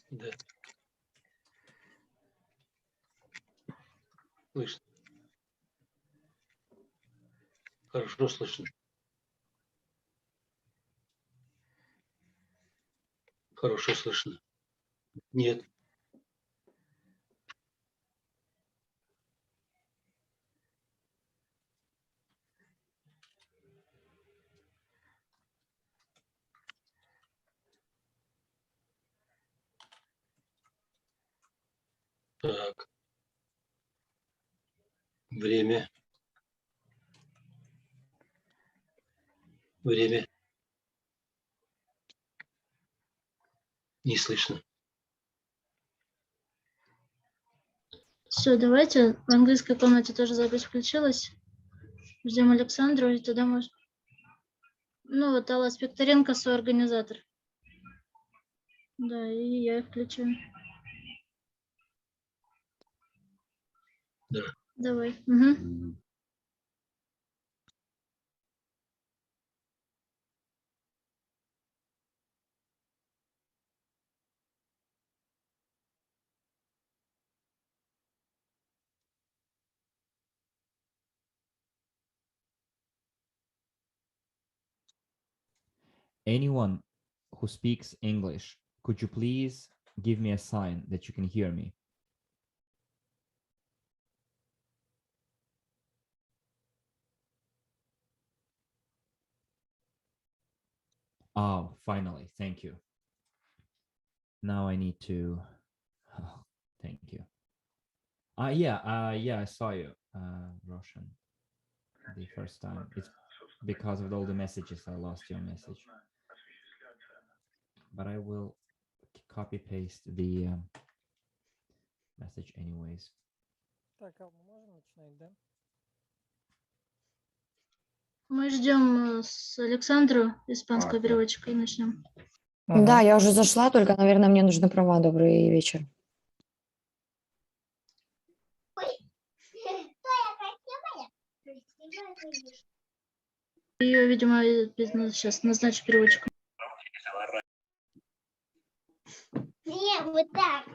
Да. Слышно. Хорошо слышно. Хорошо слышно. Нет. Так. Время. Время. Не слышно. Все, давайте. В английской комнате тоже запись включилась. Ждем Александру, и тогда может... Ну, вот Алла Спекторенко, соорганизатор. Да, и я их включаю. Да. Давай. Угу. Anyone who speaks English, could you please give me a sign that you can hear me? Oh, finally, thank you. Now I need to, oh, thank you. Yeah, I saw you, Roshan, the first time. It's because of all the messages, I lost your message. But I will copy paste the message anyways. Так, Алма, можем начинать, да? Мы ждем с Александру, испанской переводчикой, и начнем. Да, я уже зашла, только, наверное, мне нужны права. Добрый вечер. Ее, видимо, сейчас назначу переводчиком. Не, вот так.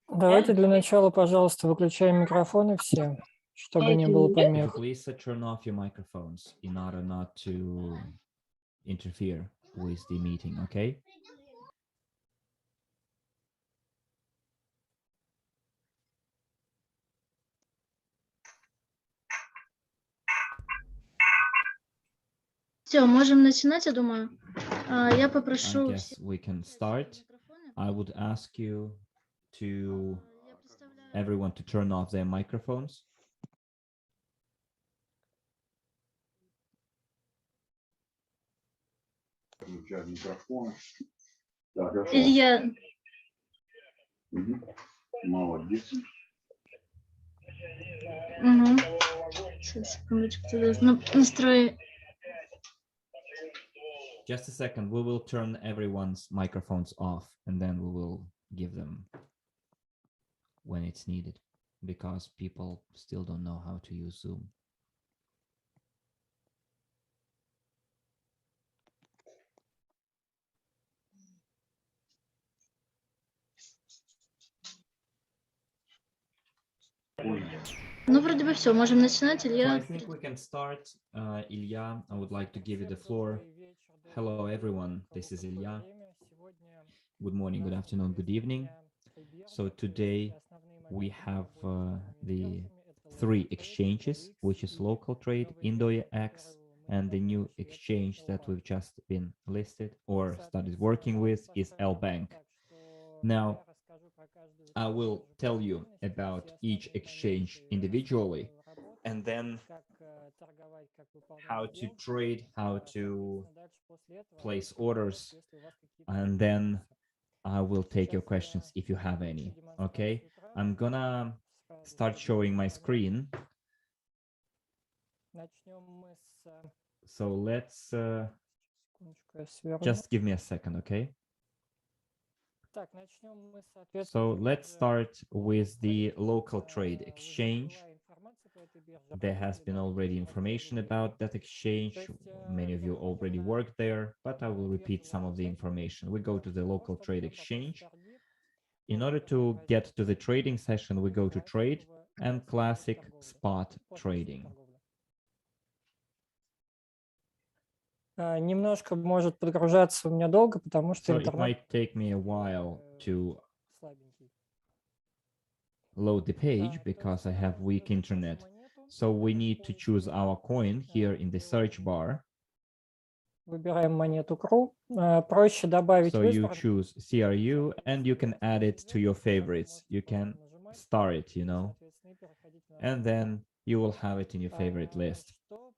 Давайте для начала, пожалуйста, выключаем микрофоны все, чтобы не было помех. Please turn off your microphones in order not to interfere with the meeting, okay? Все, можем начинать, я думаю. Я I попрошу... guess we can start. I would ask you to everyone to turn off their microphones. Илья, Молодец. угу. Сейчас, секундочку, тогда настрой. Just a second, we will turn everyone's microphones off and then we will give them when it's needed because people still don't know how to use Zoom. Ну, вроде бы все, можем начинать, So I Илья. think we can start. Ilya, I would like to give you the floor. Hello, everyone. This is Ilya. Good morning, good afternoon, good evening. So today we have the three exchanges, which is local trade, IndoX, and the new exchange that we've just been listed or started working with is L-Bank. Now, I will tell you about each exchange individually and then how to trade, how to place orders, and then I will take your questions if you have any. Okay, I'm gonna start showing my screen. So let's just give me a second, okay? So let's start with the local trade exchange. there has been already information about that exchange. Many of you already worked there, but I will repeat some of the information. We go to the local trade exchange. In order to get to the trading session, we go to trade and classic spot trading. Немножко может подгружаться у меня долго, потому что So it интернет might take me a while to load the page because I have weak internet. So we need to choose our coin here in the search bar. Выбираем монету CRU. Проще добавить So you выбор. choose CRU and you can add it to your favorites. You can star it, you know, and then you will have it in your favorite list. Что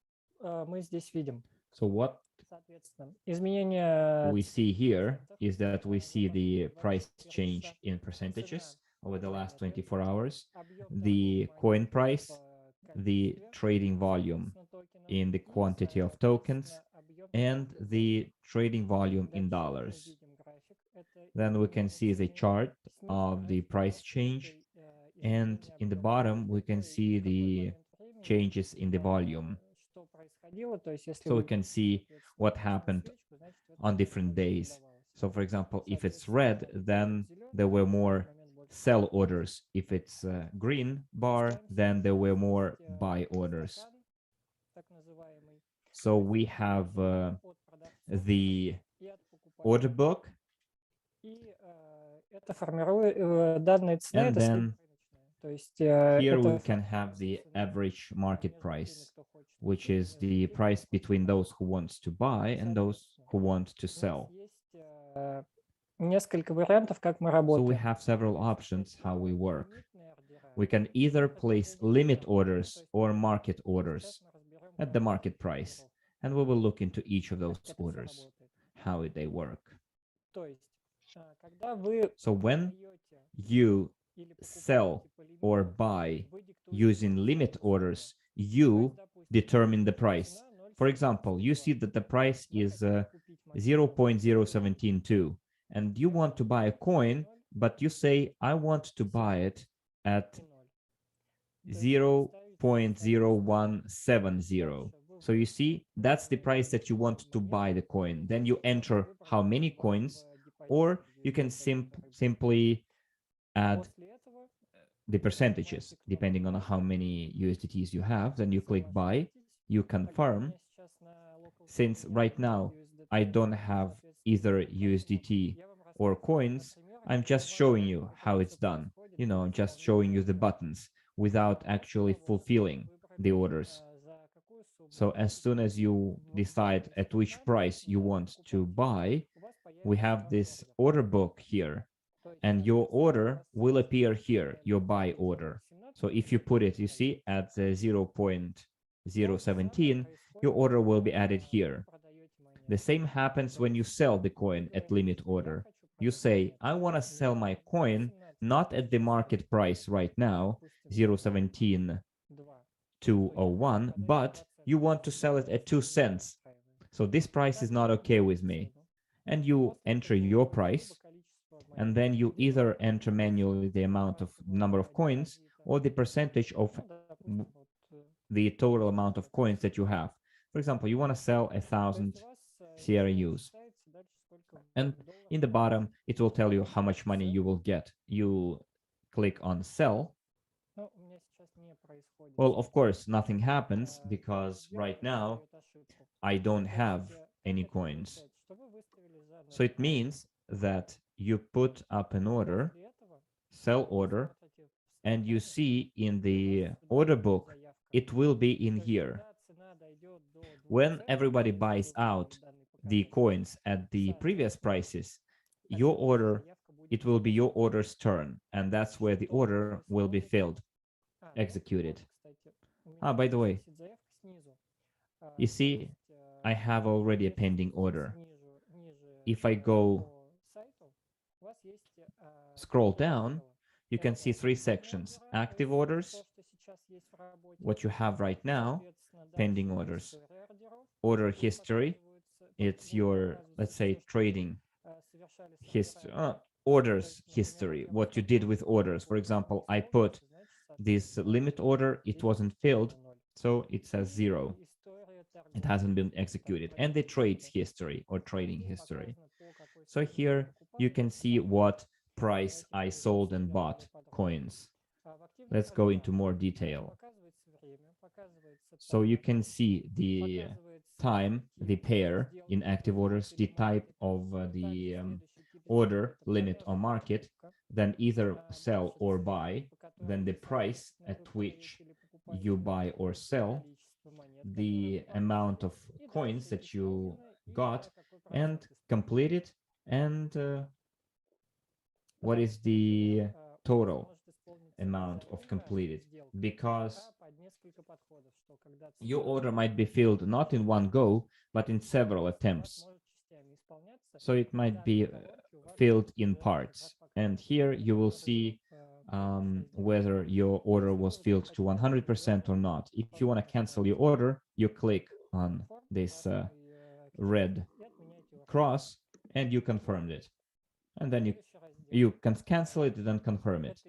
мы здесь видим? So what Соответственно, изменение we see here is that we see the price change in percentages over the last 24 hours, the coin price, the trading volume in the quantity of tokens, and the trading volume in dollars. Then we can see the chart of the price change, and in the bottom we can see the changes in the volume. So we can see what happened on different days. So for example, if it's red, then there were more sell orders. If it's a green bar, then there were more buy orders. So we have the order book, это формирует данные цены. and then То есть here we это can have the average market price, which is the price between those who want to buy and those who want to sell. есть несколько вариантов, как мы So we работаем. have several options how we work. We can either place limit orders or market orders at the market price, and we will look into each of those orders, how they work. То есть, когда вы So when you sell or buy using limit orders, you determine the price. For example, you see that the price is 0.0172, and you want to buy a coin, but you say, I want to buy it at 0.0170. So you see, that's the price that you want to buy the coin. Then you enter how many coins, or you can simply add the percentages depending on how many USDTs you have. Then you click buy, you confirm. Since right now I don't have either USDT or coins, I'm just showing you how it's done. You know, just showing you the buttons without actually fulfilling the orders. So as soon as you decide at which price you want to buy, we have this order book here, and your order will appear here, your buy order. So if you put it, you see, at the 0.017, your order will be added here. The same happens when you sell the coin at limit order. You say, I want to sell my coin not at the market price right now, 0.17201, but you want to sell it at 2 cents. So this price is not okay with me. And you enter your price, and then you either enter manually the amount of number of coins or the percentage of the total amount of coins that you have. For example, you want to sell 1,000 CRUs, and in the bottom it will tell you how much money you will get. You click on sell. Well, of course, nothing happens because right now I don't have any coins. So it means that you put up an order, sell order, and you see in the order book, it will be in here. When everybody buys out the coins at the previous prices, your order, it will be your order's turn, and that's where the order will be filled, executed. By the way, you see, I have already a pending order. If I go scroll down, you can see 3 sections: active orders, what you have right now, pending orders, order history, it's your, let's say, trading history, orders history, what you did with orders. For example, I put this limit order, it wasn't filled, So it says 0. It hasn't been executed. And the trades history or trading history. So here you can see what price I sold and bought coins. Let's go into more detail. So you can see the time, the pair in active orders, the type of the order, limit or market, then either sell or buy, then the price at which you buy or sell, the amount of coins that you got and completed, and what is the total amount of completed, because your order might be filled not in one go, but in several attempts. So it might be filled in parts. And here you will see whether your order was filled to 100% or not. If you want to cancel your order, you click on this red cross and you confirmed it. And then you can cancel it and then confirm it.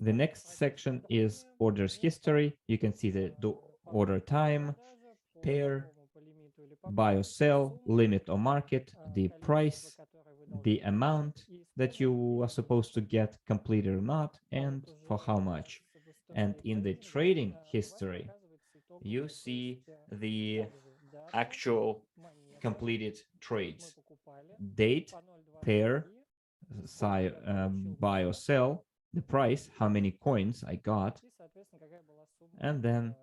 The next section is orders history. You can see the order time, pair, buy or sell, limit or market, the price, the amount that you are supposed to get completed or not, and for how much. And in the trading history, you see the actual completed trades, date, pair, buy or sell, the price, how many coins I got, and then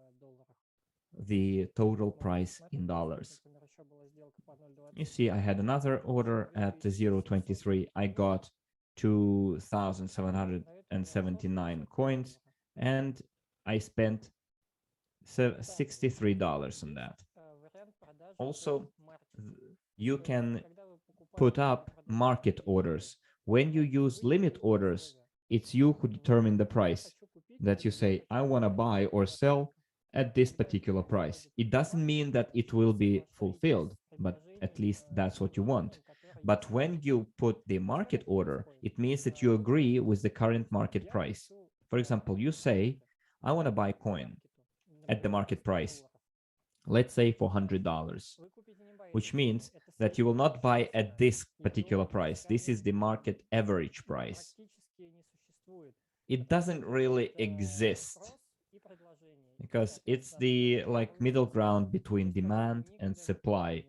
the total price in dollars. You see, I had another order at 0.23. I got 2,779 coins, and I spent $63 on that. Also, you can put up market orders. When you use limit orders, it's you who determine the price, that you say, I want to buy or sell at this particular price. It doesn't mean that it will be fulfilled, but at least that's what you want. But when you put the market order, it means that you agree with the current market price. For example, you say, I want to buy coin at the market price, let's say for $100, which means that you will not buy at this particular price. This is the market average price. It doesn't really exist because it's the middle ground between demand and supply.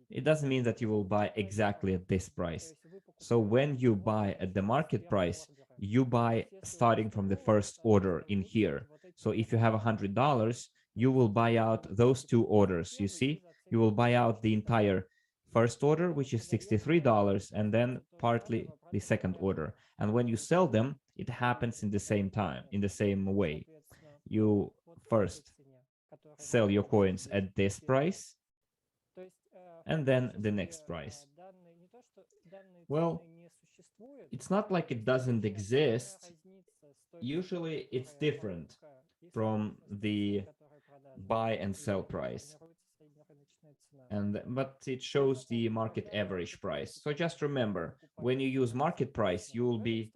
It doesn't mean that you will buy exactly at this price. So when you buy at the market price, you buy starting from the first order in here. So if you have $100, you will buy out those two orders. You see, you will buy out the entire first order, which is $63, and then partly the second order. And when you sell them, it happens in the same time, in the same way. You first sell your coins at this price, and then the next price. Well, it's not like it doesn't exist. Usually it's different from the buy and sell price. But it shows the market average price. So just remember, when you use market price, you will be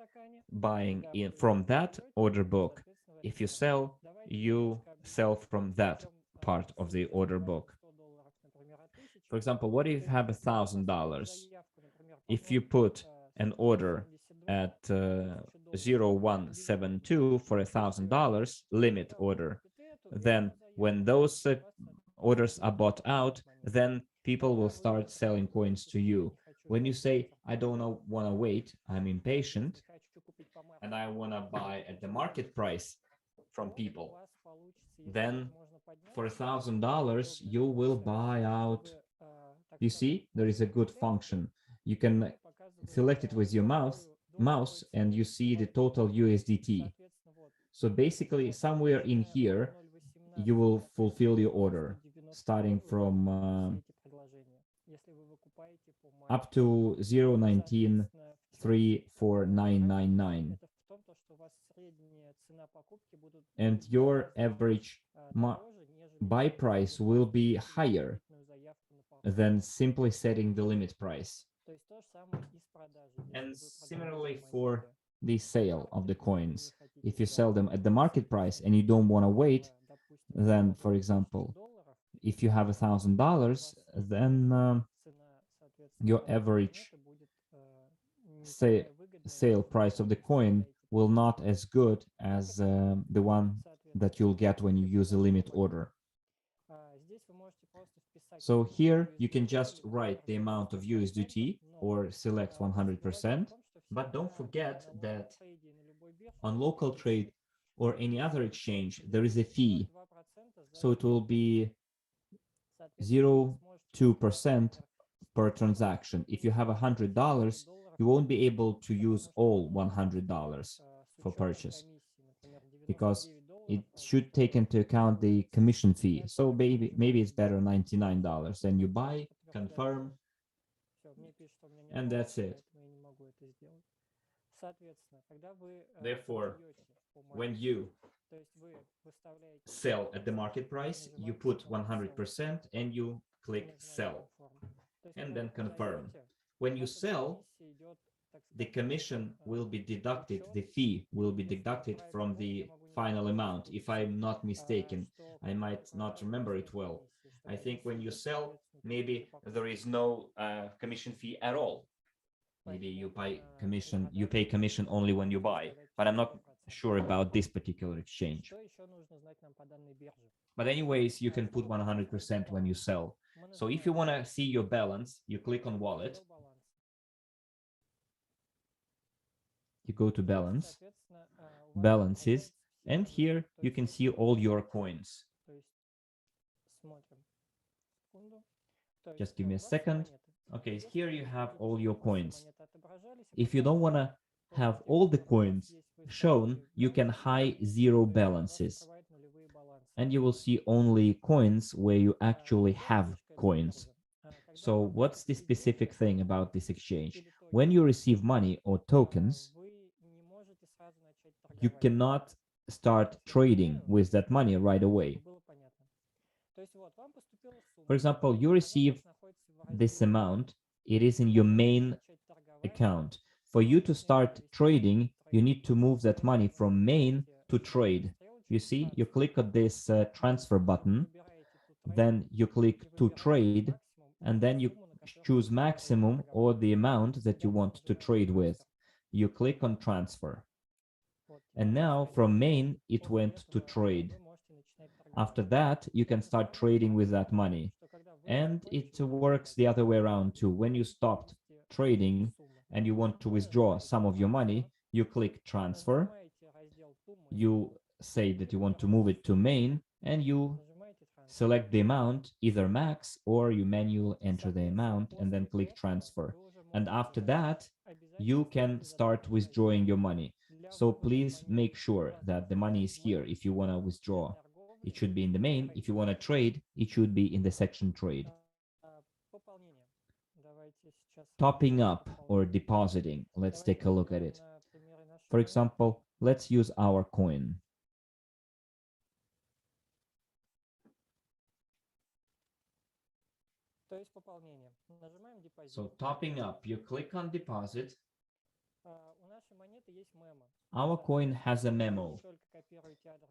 buying in from that order book. If you sell, you sell from that part of the order book. For example, what if you have $1,000? If you put an order at 0172 for $1,000 limit order, then when those orders are bought out, then people will start selling coins to you. When you say, I don't want to wait, I'm impatient, and I want to buy at the market price from people, then for $1,000, you will buy out. You see, there is a good function. You can select it with your mouse and you see the total USDT. So basically, somewhere in here, you will fulfill your order, starting from up to 0.193499. And your average buy price will be higher than simply setting the limit price. And similarly for the sale of the coins, if you sell them at the market price and you don't want to wait, then, for example, if you have $1,000, then your average sale price of the coin will not as good as the one that you'll get when you use a limit order. So here you can just write the amount of USDT or select 100%, but don't forget that on local trade or any other exchange, there is a fee. So it will be 0.2% per transaction. If you have $100, you won't be able to use all $100 for purchase because it should take into account the commission fee. So maybe it's better $99. Then you buy, confirm, and that's it. Therefore, when you sell at the market price, you put 100% and you click sell and then confirm. When you sell, the commission will be deducted, the fee will be deducted from the final amount. If I'm not mistaken, I might not remember it well. I think when you sell, maybe there is no commission fee at all. Maybe you pay commission only when you buy, but I'm not sure about this particular exchange. But anyways, you can put 100% when you sell. So if you want to see your balance, you click on wallet. You go to balance, balances, and here you can see all your coins. Just give me a second. Okay, here you have all your coins. If you don't want to have all the coins shown, you can hide zero balances. And you will see only coins where you actually have coins. So what's the specific thing about this exchange? When you receive money or tokens, you cannot start trading with that money right away. For example, you receive this amount, it is in your main account. For you to start trading, you need to move that money from main to trade. You see, you click on this transfer button, then you click to trade, and then you choose maximum or the amount that you want to trade with. You click on transfer. And now from main, it went to trade. After that, you can start trading with that money. And it works the other way around too. When you stopped trading and you want to withdraw some of your money, you click transfer. You say that you want to move it to main and you select the amount, either max or you manually enter the amount and then click transfer. And after that, you can start withdrawing your money. So please make sure that the money is here if you want to withdraw. It should be in the main. If you want to trade, it should be in the section trade. Topping up or depositing. Let's take a look at it. For example, let's use our coin. So topping up, you click on deposit. Our coin has a memo.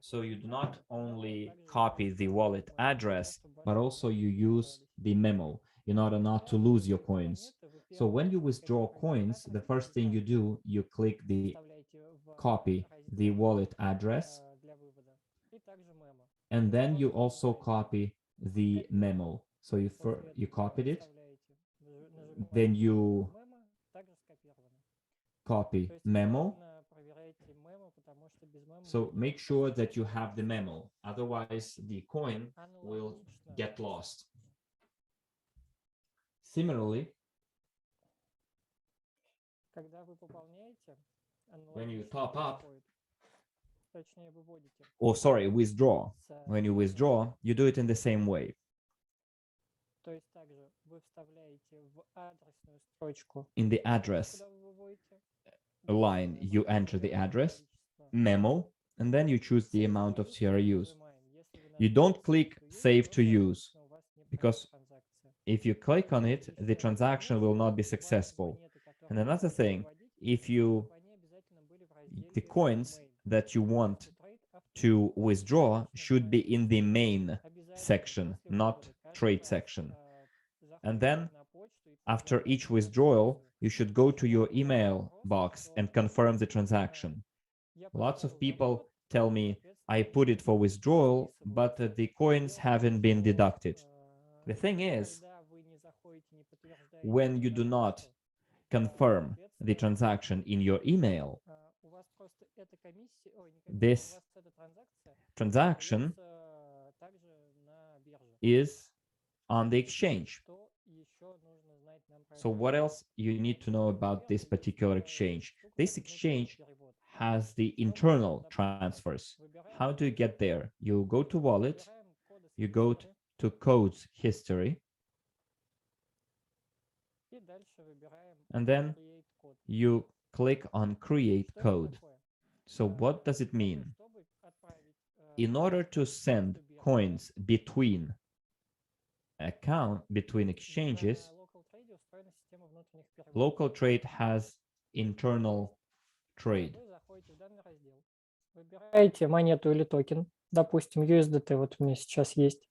So you do not only copy the wallet address, but also you use the memo in order not to lose your coins. So when you withdraw coins, the first thing you do, you click the copy the wallet address, and then you also copy the memo. So you copied it, then you copy memo. So make sure that you have the memo, otherwise the coin will get lost. Similarly, when you top up, withdraw. When you withdraw, you do it in the same way. In the address line, you enter the address, memo, and then you choose the amount of TRUs. You don't click Save to Use, because if you click on it, the transaction will not be successful. And another thing, if the coins that you want to withdraw should be in the main section, not trade section. And then after each withdrawal, you should go to your email box and confirm the transaction. Lots of people tell me, I put it for withdrawal, but the coins haven't been deducted. The thing is, when you do not confirm the transaction in your email, this transaction is on the exchange. So what else you need to know about this particular exchange? This exchange has the internal transfers. How do you get there? You go to wallet, you go to codes history, and then you click on create code. So what does it mean? In order to send coins between exchanges, local trade has internal trade. Выбираете монету или токен. Допустим, USDT вот у меня сейчас есть.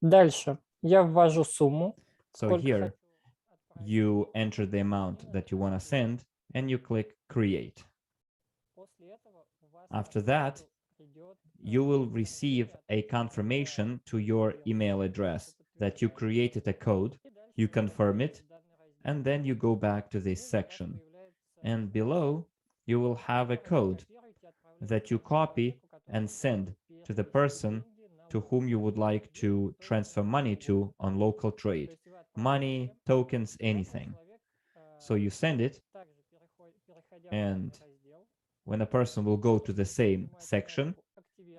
Дальше я ввожу сумму. So here you enter the amount that you want to send and you click create. After that, you will receive a confirmation to your email address that you created a code, you confirm it, and then you go back to this section. And below, you will have a code that you copy and send to the person to whom you would like to transfer money to on local trade. Money, tokens, anything. So you send it, and when a person will go to the same section,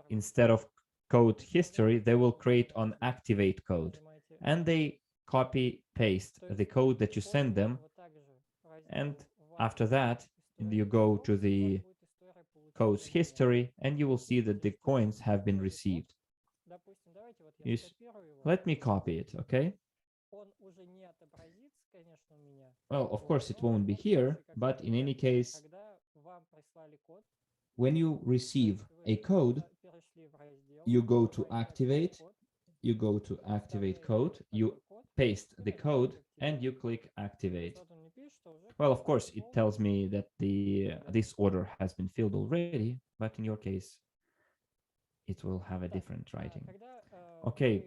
instead of code history, they will create on activate code, and they copy paste the code that you send them, and after that you go to the codes history and you will see that the coins have been received. Let me copy it, okay? Well, of course it won't be here, but in any case, when you receive a code, you go to activate code, you paste the code, and you click activate. Well, of course, it tells me that this order has been filled already, but in your case, it will have a different writing. Okay.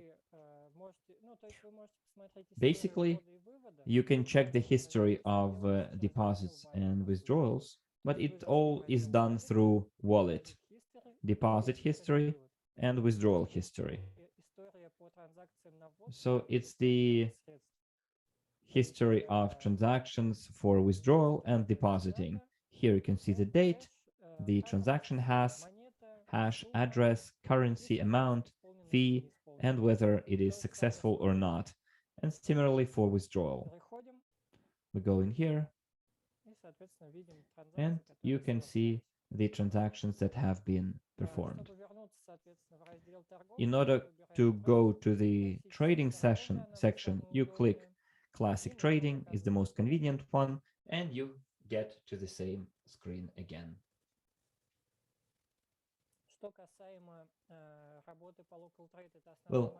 Basically, you can check the history of deposits and withdrawals, but it all is done through wallet, deposit history, and withdrawal history. So it's the history of transactions for withdrawal and depositing. Here you can see the date, the transaction hash, address, currency, amount, fee, and whether it is successful or not. And similarly for withdrawal. We go in here, and you can see the transactions that have been performed. In order to go to the trading section, you click Classic Trading is the most convenient one, and you get to the same screen again. Well,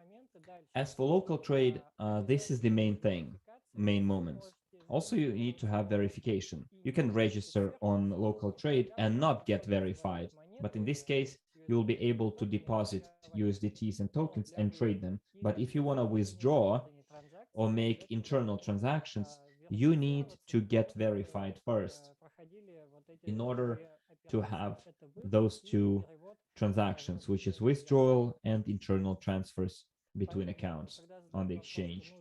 as for local trade, this is the main moments. Also, you need to have verification. You can register on local trade and not get verified, but in this case, you will be able to deposit USDTs and tokens and trade them. But if you want to withdraw or make internal transactions, you need to get verified first in order to have those two transactions, which is withdrawal and internal transfers between accounts on the exchange.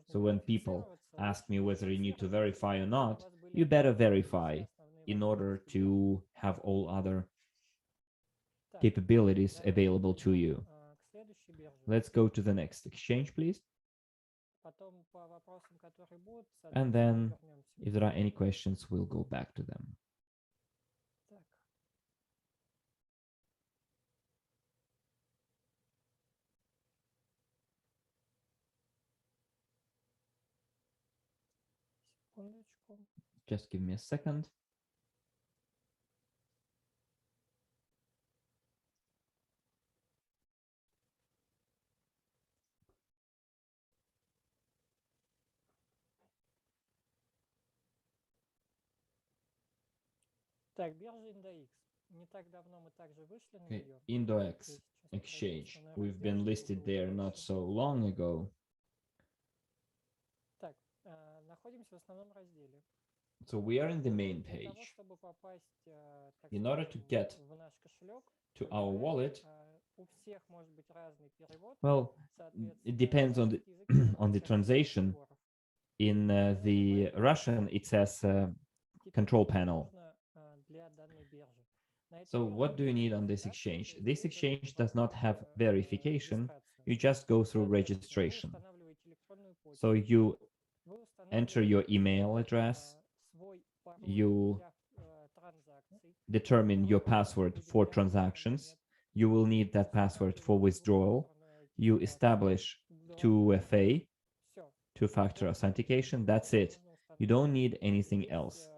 So when people ask me whether you need to verify or not, you better verify in order to have all other capabilities available to you. Let's go to the next exchange, please. And then if there are any questions, we'll go back to them. Just give me a second. Так, биржа Индекс. Не так давно мы также вышли на Okay, нее. Indox exchange. We've been listed there not so long ago. Так, находимся в основном разделе. So we are in the main Для того, page. чтобы попасть, так In order to скажем, get в наш кошелек, to our wallet, у всех может быть разный перевод. well, it depends on the on the translation. In the Russian, it says control panel. So what do you need on this exchange? This exchange does not have verification. You just go through registration. So you enter your email address, you determine your password for transactions. You will need that password for withdrawal. You establish 2FA, two-factor authentication. That's it. You don't need anything else.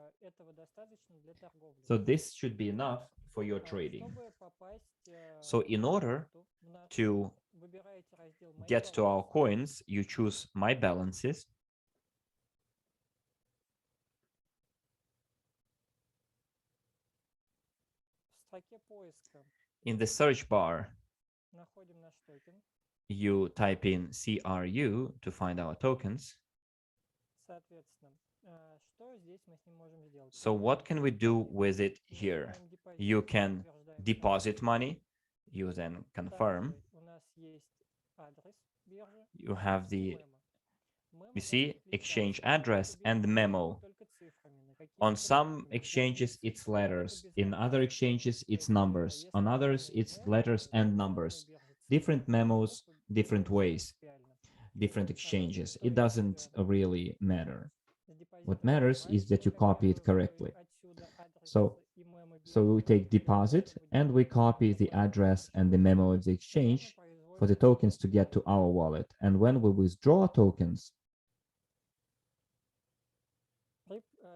So this should be enough for your trading. So in order to get to our coins, you choose My Balances. В строке поиска In the search bar, находим наш токен. you type in CRU to find our tokens. Соответственно, что здесь мы с ним можем сделать? So what can we do with it here? You can deposit money. You then confirm. У нас есть адрес биржи. You have the, Мемо you see, может exchange отличаться. address and the memo. Только цифрами. На какие-то On some буквы. exchanges, it's Где-то letters. без In букв. other exchanges, То it's есть, numbers. если On мы others, делаем it's мемо, letters and то numbers. цифры биржи, Different цифры, memos, буквы, different ways, принципиально. different exchanges. То It есть, doesn't really matter. с депозитом What matters is that you мы copy it correctly. отсюда адрес So, и мемо So биржи. we take deposit and we copy the address and the memo of the exchange for the tokens to get to our wallet. And when we withdraw tokens,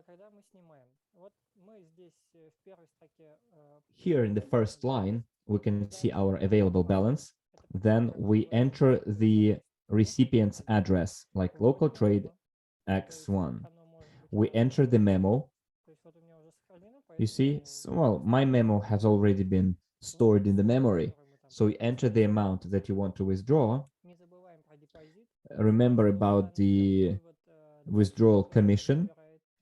Когда мы снимаем. Вот мы здесь в первой строке here in the first line, we can see our available balance. Then we enter the recipient's address, like local trade X1. We enter the memo. You see, well, my memo has already been stored in the memory. So you enter the amount that you want to withdraw. Remember about the withdrawal commission.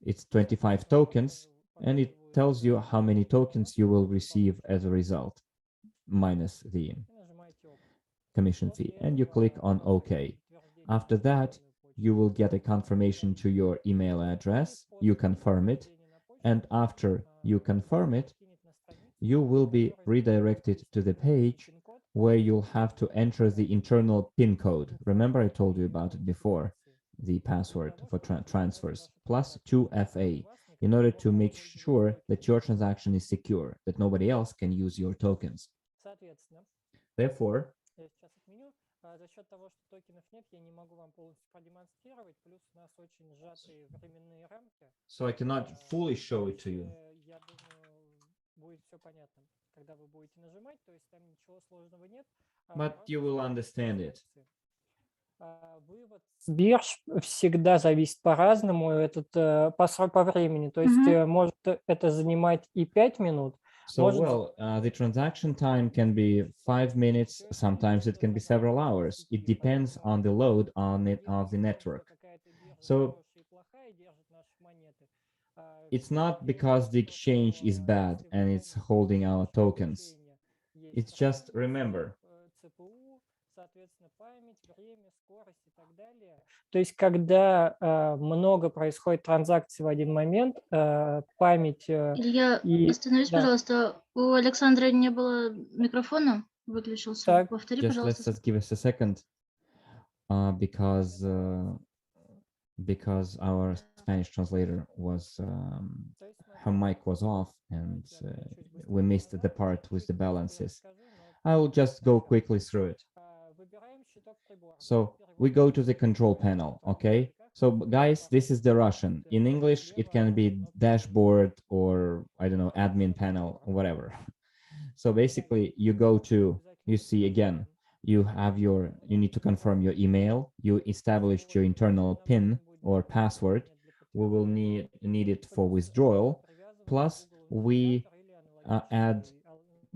It's 25 tokens, and it tells you how many tokens you will receive as a result, minus the commission fee. And you click on OK. After that, you will get a confirmation to your email address. You confirm it. And after you confirm it, you will be redirected to the page where you'll have to enter the internal PIN code. Remember, I told you about it before, the password for transfers, plus 2FA, in order to make sure that your transaction is secure, that nobody else can use your tokens. Therefore, за счет того, что токенов нет, я не могу вам полностью продемонстрировать, плюс у нас очень сжатые временные рамки. So I cannot fully show it to you. Я думаю, будет все понятно, когда вы будете нажимать, то есть там ничего сложного нет. But you will understand it. Вывод с бирж всегда зависит по-разному, по времени, то есть может это занимать и 5 минут. So, well, the transaction time can be 5 minutes. Sometimes it can be several hours. It depends on the load on it of the network. So it's not because the exchange is bad and it's holding our tokens. It's just, remember, То есть, когда много происходит транзакций в один момент, память... Илья, остановись, пожалуйста. У Александра не было микрофона, выключился. Так. Повтори, just пожалуйста. let's give us a second, because our Spanish translator was, her mic was off, and we missed the part with the balances. I will just go quickly through it. So we go to the control panel, okay? So guys, this is the Russian. In English, it can be dashboard or, I don't know, admin panel or whatever. So basically you go to, you see again, you need to confirm your email. You establish your internal PIN or password. We will need it for withdrawal. Plus we add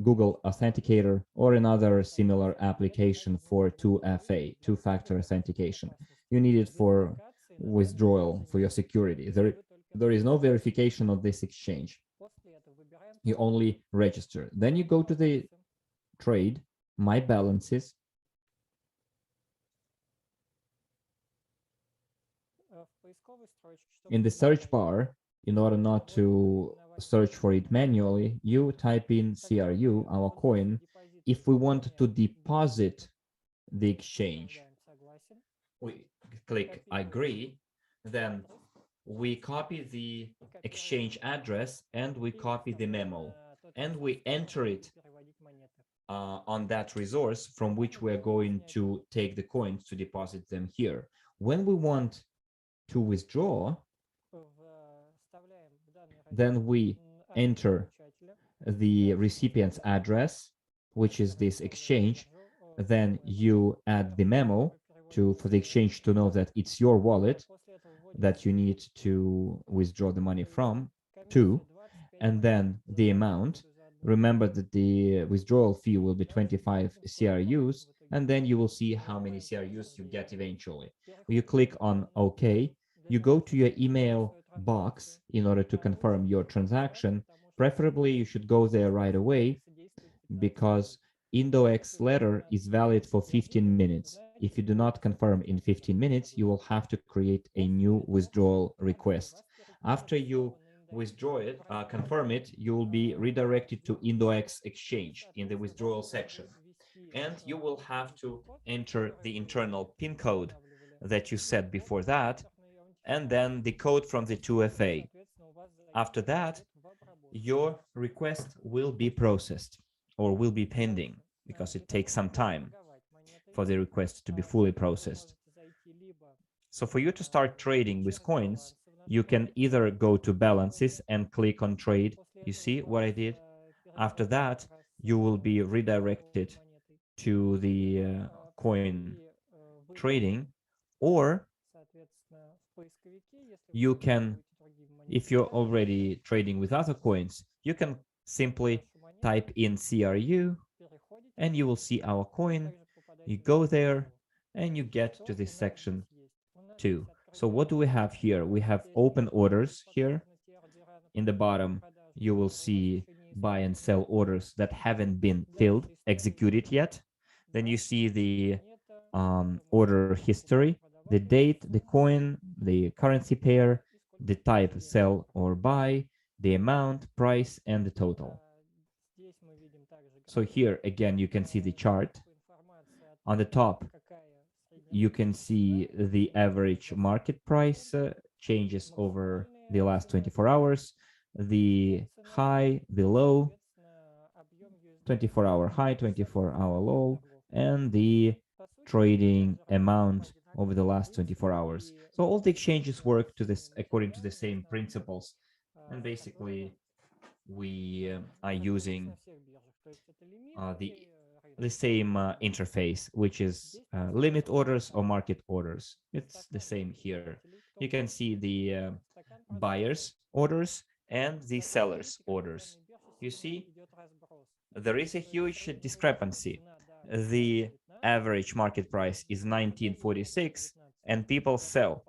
Google Authenticator or another similar application for 2FA, two-factor authentication. You need it for withdrawal, for your security. There is no verification of this exchange. You only register. Then you go to the trade, My Balances. In the search bar, in order not to search for it manually, you type in CRU, our coin. If we want to deposit the exchange, we click agree, then we copy the exchange address and we copy the memo and we enter it on that resource from which we're going to take the coins to deposit them here. When we want to withdraw, then we enter the recipient's address, which is this exchange. Then you add the memo for the exchange to know that it's your wallet that you need to withdraw the money from and then the amount. Remember that the withdrawal fee will be 25 CRUs, and then you will see how many CRUs you get eventually. You click on OK, you go to your email box in order to confirm your transaction. Preferably, you should go there right away because IndoX letter is valid for 15 minutes. If you do not confirm in 15 minutes, you will have to create a new withdrawal request. After you withdraw it, confirm it, you will be redirected to IndoX Exchange in the withdrawal section. And you will have to enter the internal PIN code that you set before that, and then the code from the 2FA. After that, your request will be processed or will be pending because it takes some time for the request to be fully processed. So for you to start trading with coins, you can either go to balances and click on trade. You see what I did? After that, you will be redirected to the coin trading, or you can, if you're already trading with other coins, you can simply type in CRU and you will see our coin. You go there and you get to this section too. So what do we have here? We have open orders here. In the bottom, you will see buy and sell orders that haven't been filled, executed yet. Then you see the order history, the date, the coin, the currency pair, the type, sell or buy, the amount, price, and the total. So here, again, you can see the chart. On the top, you can see the average market price changes over the last 24 hours, the high, the low, 24-hour high, 24-hour low, and the trading amount over the last 24 hours. So all the exchanges work to this according to the same principles, and basically we are using the same interface, which is limit orders or market orders. It's the same here. You can see the buyers orders and the sellers orders. You see, there is a huge discrepancy. The average market price is 1946 and people sell,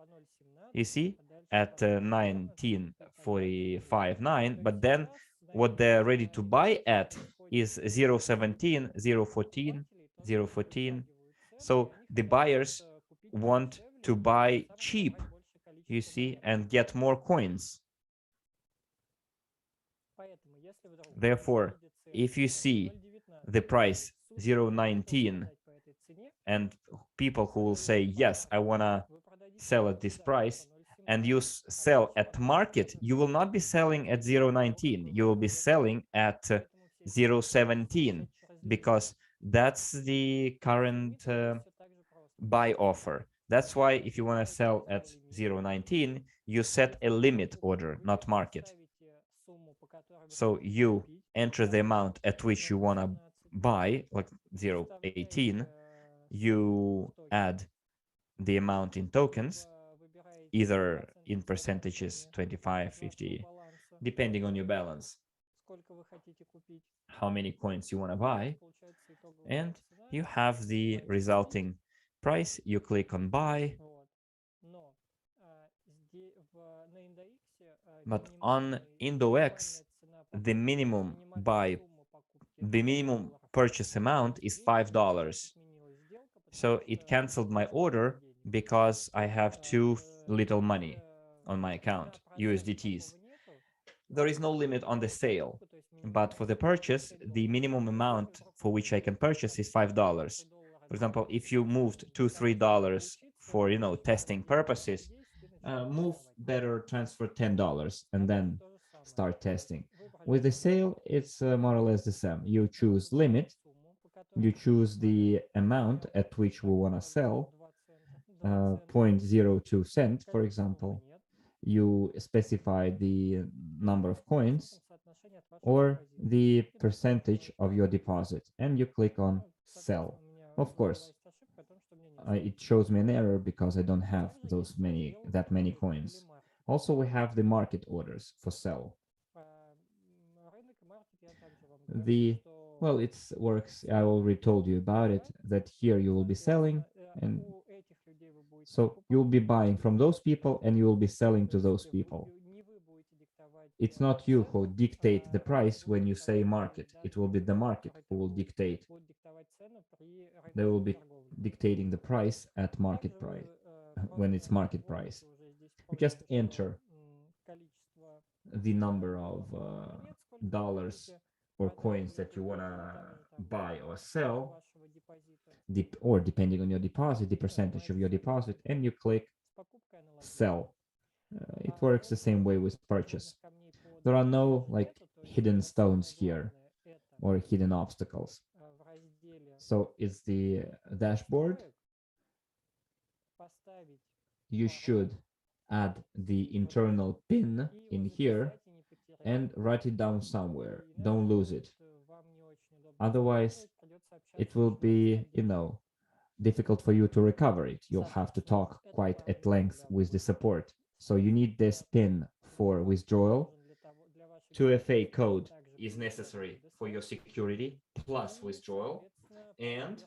you see, at 1945.9, but then what they're ready to buy at is 0.17, 0.14, 0.14. So the buyers want to buy cheap, you see, and get more coins. Therefore, if you see the price 0.19 and people who will say, yes, I want to sell at this price, and you sell at market, you will not be selling at 0.19. You will be selling at 0.17 because that's the current buy offer. That's why if you want to sell at 0.19, you set a limit order, not market. So you enter the amount at which you want to buy, like 0.18, you add the amount in tokens, either in percentages, 25, 50, depending on your balance. how many coins you want to buy, and you have the resulting price. You click on buy, but on IndoX, the minimum purchase amount is $5. So it canceled my order because I have too little money on my account, USDTs. There is no limit on the sale, but for the purchase, the minimum amount for which I can purchase is $5. For example, if you moved $2-3 for, testing purposes, better transfer $10 and then start testing. With the sale, it's more or less the same. You choose limit, you choose the amount at which we want to sell, 0.02 cent, for example. You specify the number of coins or the percentage of your deposit, and you click on sell. Of course, it shows me an error because I don't have that many coins. Also, we have the market orders for sell. Well, it works. I already told you about it, that here you will be selling, and so you'll be buying from those people and you will be selling to those people. It's not you who dictate the price when you say market. It will be the market who will dictate. They will be dictating the price at market price, when it's market price. You just enter the number of dollars or coins that you want to buy or sell, or depending on your deposit, the percentage of your deposit, and you click sell. It works the same way with purchase. There are no hidden stones here or hidden obstacles. So it's the dashboard. You should add the internal PIN in here and write it down somewhere. Don't lose it. Otherwise, it will be, difficult for you to recover it. You'll have to talk quite at length with the support. So you need this PIN for withdrawal. 2FA code is necessary for your security plus withdrawal. And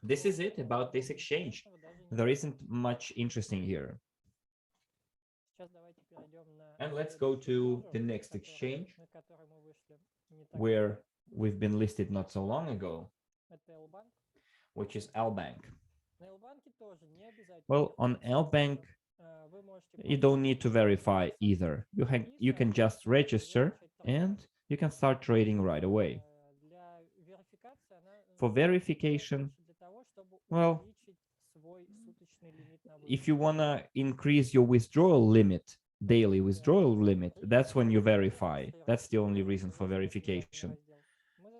this is it about this exchange. There isn't much interesting here. And let's go to the next exchange, where we've been listed not so long ago, which is LBank. Well, on LBank, you don't need to verify either. You can just register and you can start trading right away. For verification, well, if you want to increase your withdrawal limit, daily withdrawal limit, that's when you verify. That's the only reason for verification.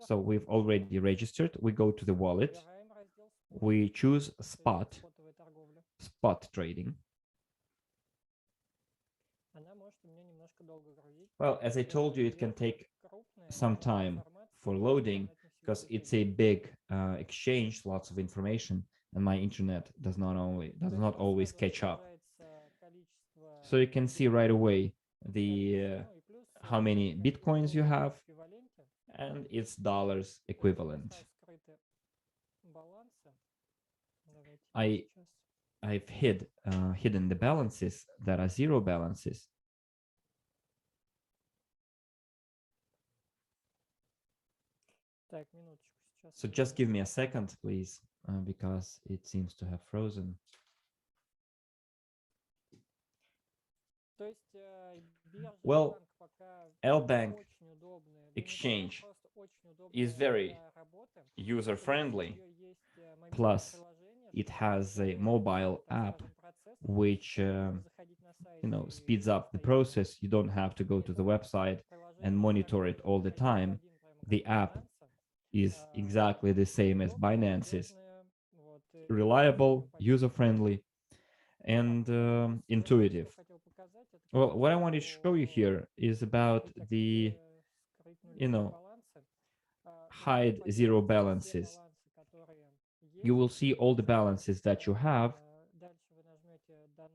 So we've already registered. We go to the wallet. We choose spot trading. Well, as I told you, it can take some time for loading because it's a big exchange, lots of information, and my internet does not always catch up. So you can see right away the how many bitcoins you have, and it's dollars equivalent. I've hidden the balances that are zero balances. So just give me a second, please, because it seems to have frozen. Well, LBank exchange is very user-friendly. Plus, it has a mobile app which speeds up the process. You don't have to go to the website and monitor it all the time. The app is exactly the same as Binance's. Reliable, user-friendly, and intuitive. Well, what I want to show you here is about the, hide zero balances. You will see all the balances that you have.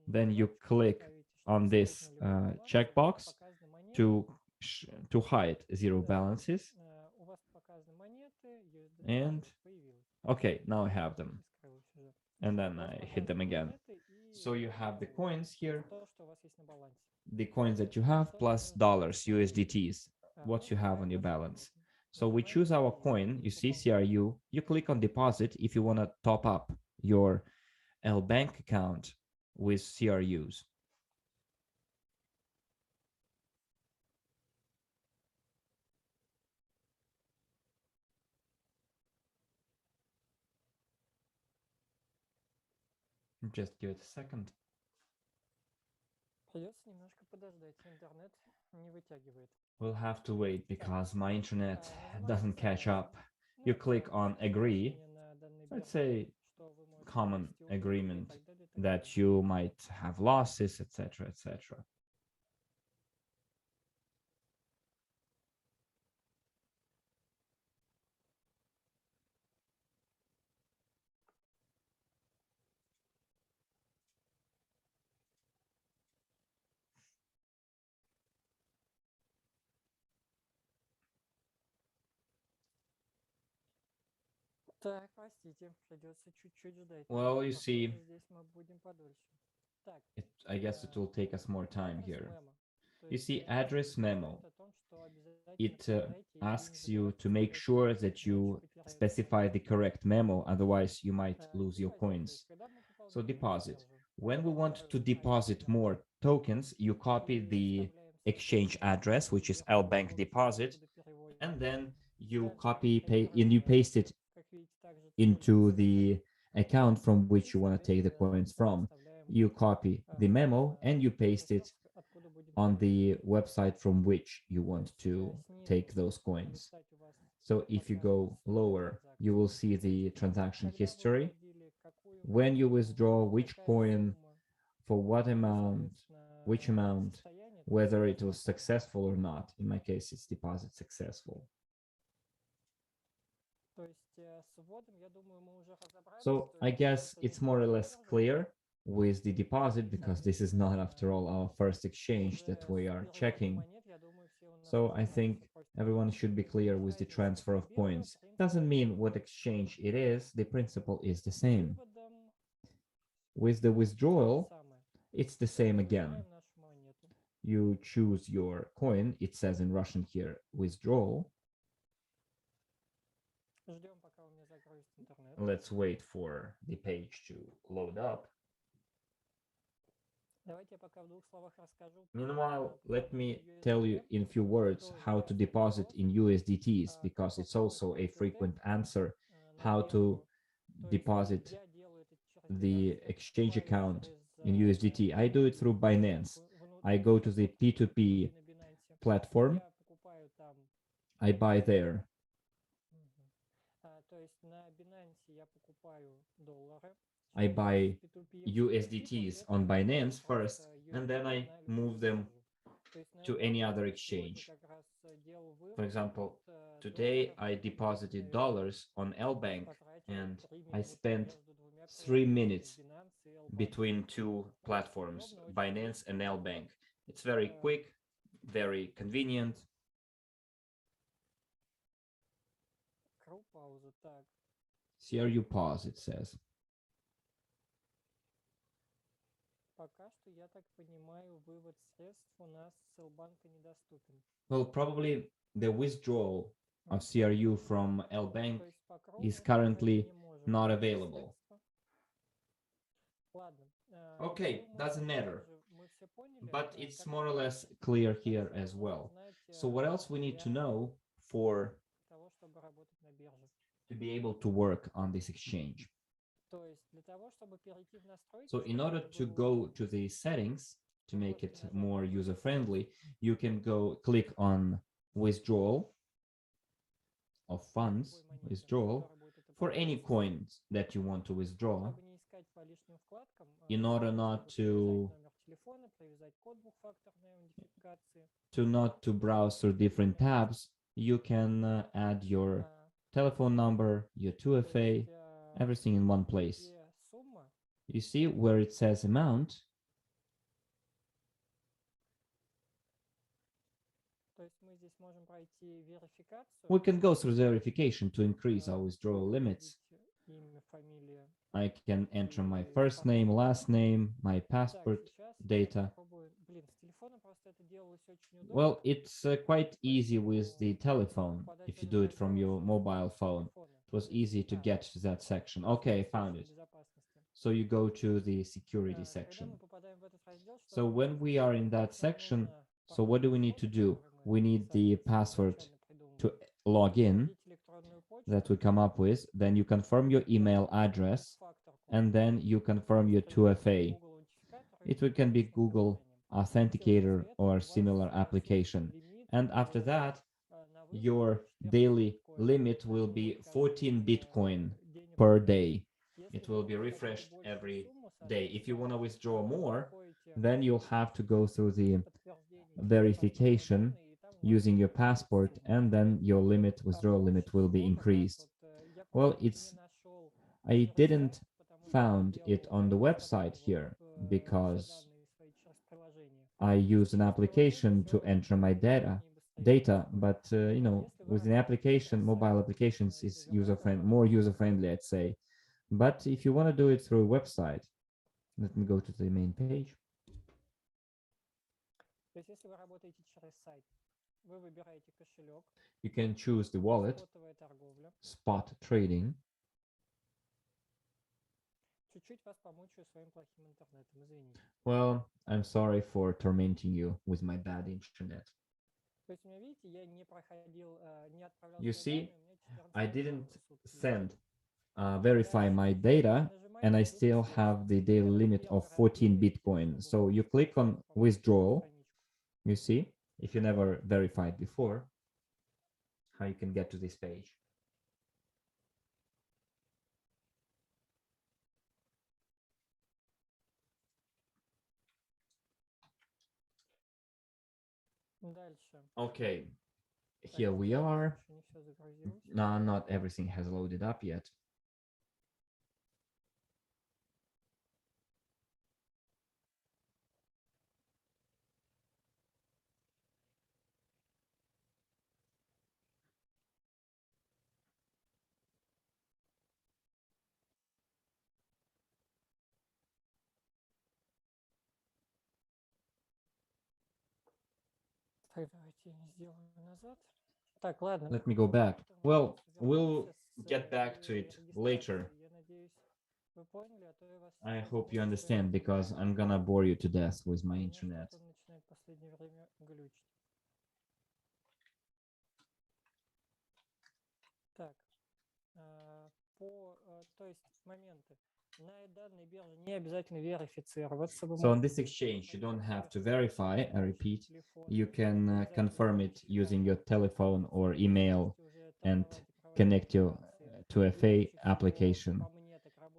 Then you click on this checkbox to to hide zero balances. У вас показаны монеты, USDT And появилось. okay, now I have them. Скрылось уже. And then У вас I hit them показаны again. монеты и So you have the coins here, то, что у вас есть на балансе. the coins that you have plus dollars, USDTs, what you have on your balance. So we choose our coin, you see CRU, you click on deposit if you want to top up your L bank account with CRUs. Just give it a second. Придется немножко подождать. Интернет не вытягивает. We'll have to wait because my internet doesn't catch up. You click on agree, let's say common agreement that you might have losses, etc., etc. Так, простите, придется чуть-чуть ждать. Well, you Похоже, see, здесь мы будем подольше. Так, I guess it will take us more time адрес here. мемо. То You есть, see, address memo. говорит о том, что обязательно It проверяйте и не asks you to забывайте make вставлять sure ссылки, that you иначе потеряете specify the ссылку. correct memo, otherwise you might lose your Депозит, то coins. есть, когда мы So пополняем deposit. биржу, When we want to выбираем deposit ID, more tokens, you copy и the вставляем exchange ссылку, address, which is вверху LBank логин, deposit, откуда переводим. and then you Дальше copy копируем and you мемо. paste it Как видите, также into используется the account from which you want to take the coins from. вставляем You copy the memo and you paste it ресурс, откуда будем on переводить. the website from which you want to Снизу take those будет coins. писать у вас So if you go lower, you will see the transaction когда вы history, вводили какую when you монету, withdraw, which какая coin, сумма, for what и, amount, соответственно, which amount, состояние, whether то it was есть successful or not. In my case, it's deposit successful. То есть с вводом, я думаю, мы уже разобрались. So То I есть guess это it's more or less биржа, clear with the deposit because this is not, after all, our first exchange that уже we с are переводом checking. монет, я думаю, все у нас So I становится think проще. everyone should be clear with the transfer of coins. Doesn't mean what exchange it is, the principle is the same. Выводом With the то же withdrawal, самое. it's the same again. Выбираем нашу монету. You choose your coin, it says in Russian here, withdrawal. Ждем, пока у меня загрузится интернет. Let's wait for the page to load up. Давайте я пока в двух словах расскажу. Meanwhile, про let me USDT. tell you in few words how to deposit in USDTs, because it's also a frequent answer, how to deposit Я делаю это через the Binance, я exchange покупаю account через, in USDT. I do it through Binance. I go to the P2P на Binance. platform, Я покупаю там. I buy there. То есть на Binance я покупаю доллары. I buy через P2P, USDTs on Binance first, and then I move them to any other exchange. For example, today I deposited dollars on LBank and I spent 3 minutes between two platforms, Binance and LBank. It's very quick, very convenient. CRU pause, it says. Пока что, я так понимаю, вывод средств у нас с L-банка недоступен. Well, probably the withdrawal of CRU from LBank То есть по кругу is мы currently не можем not вывести available. средства. Ладно. Okay, думаю, doesn't matter. мы все поняли. But it's Как more or вы less понимаете, clear нам here нужно as well. знать, So what else we need to для know for того, чтобы работать на бирже? to be able to work on this exchange? То есть для того, чтобы перейти в настройки, So in чтобы order это to было go удобно, to the settings to make it просто more нажать user-friendly, you can go click on withdrawal of funds, любой монете, withdrawal которая будет это for any происходить. coins that you want to withdraw. Чтобы не искать по лишним вкладкам, In order not привязать to номер телефона, привязать код двухфакторной аутентификации. not to browse through different tabs, you can add your telephone number, your 2FA, everything in one place. Где сумма, You see where it says amount, We can go through the verification to increase our withdrawal limits. I can enter my first name, last name, my passport data. Well, it's quite easy with the telephone if you do it from your mobile phone. It was easy to get to that section. Okay, I found it. So you go to the security section. So when we are in that section, so what do we need to do? We need the password to log in that we come up with. Then you confirm your email address, and then you confirm your 2FA. It can be Google Authenticator or similar application. And after that, your daily limit will be 14 Bitcoin per day. It will be refreshed every day. If you want to withdraw more, then you'll have to go through the verification using your passport, and then your withdrawal limit will be increased. Well, I didn't found it on the website here because I use an application to enter my data, but you know, with an application, mobile applications is more user-friendly, I'd say. But if you want to do it through a website, let me go to the main page. You can choose the wallet, spot trading. Well, I'm sorry for tormenting you with my bad internet. You see, I didn't verify my data, and I still have the daily limit of 14 Bitcoin. So you click on withdrawal, you see, if you never verified before, how you can get to this page. Okay, here we are. No, not everything has loaded up yet. Let me go back. Well, we'll get back to it later. I hope you understand, because I'm gonna bore you to death with my internet. So on this exchange, you don't have to verify, I repeat, you can confirm it using your telephone or email and connect your 2FA application.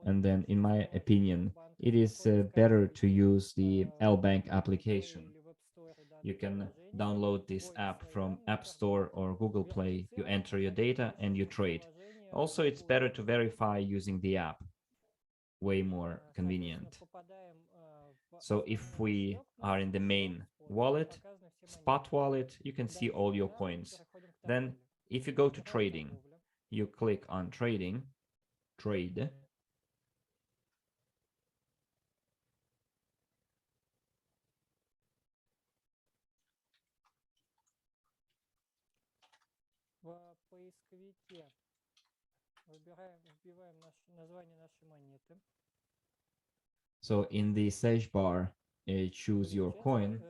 And then, in my opinion, it is better to use the L-Bank application. You can download this app from App Store or Google Play. You enter your data and you trade. Also, it's better to verify using the app. Way more convenient. So if we are in the main wallet, spot wallet, you can see all your coins. Then if you go to trading, you click on trading, trade. So in the search bar, choose your coin.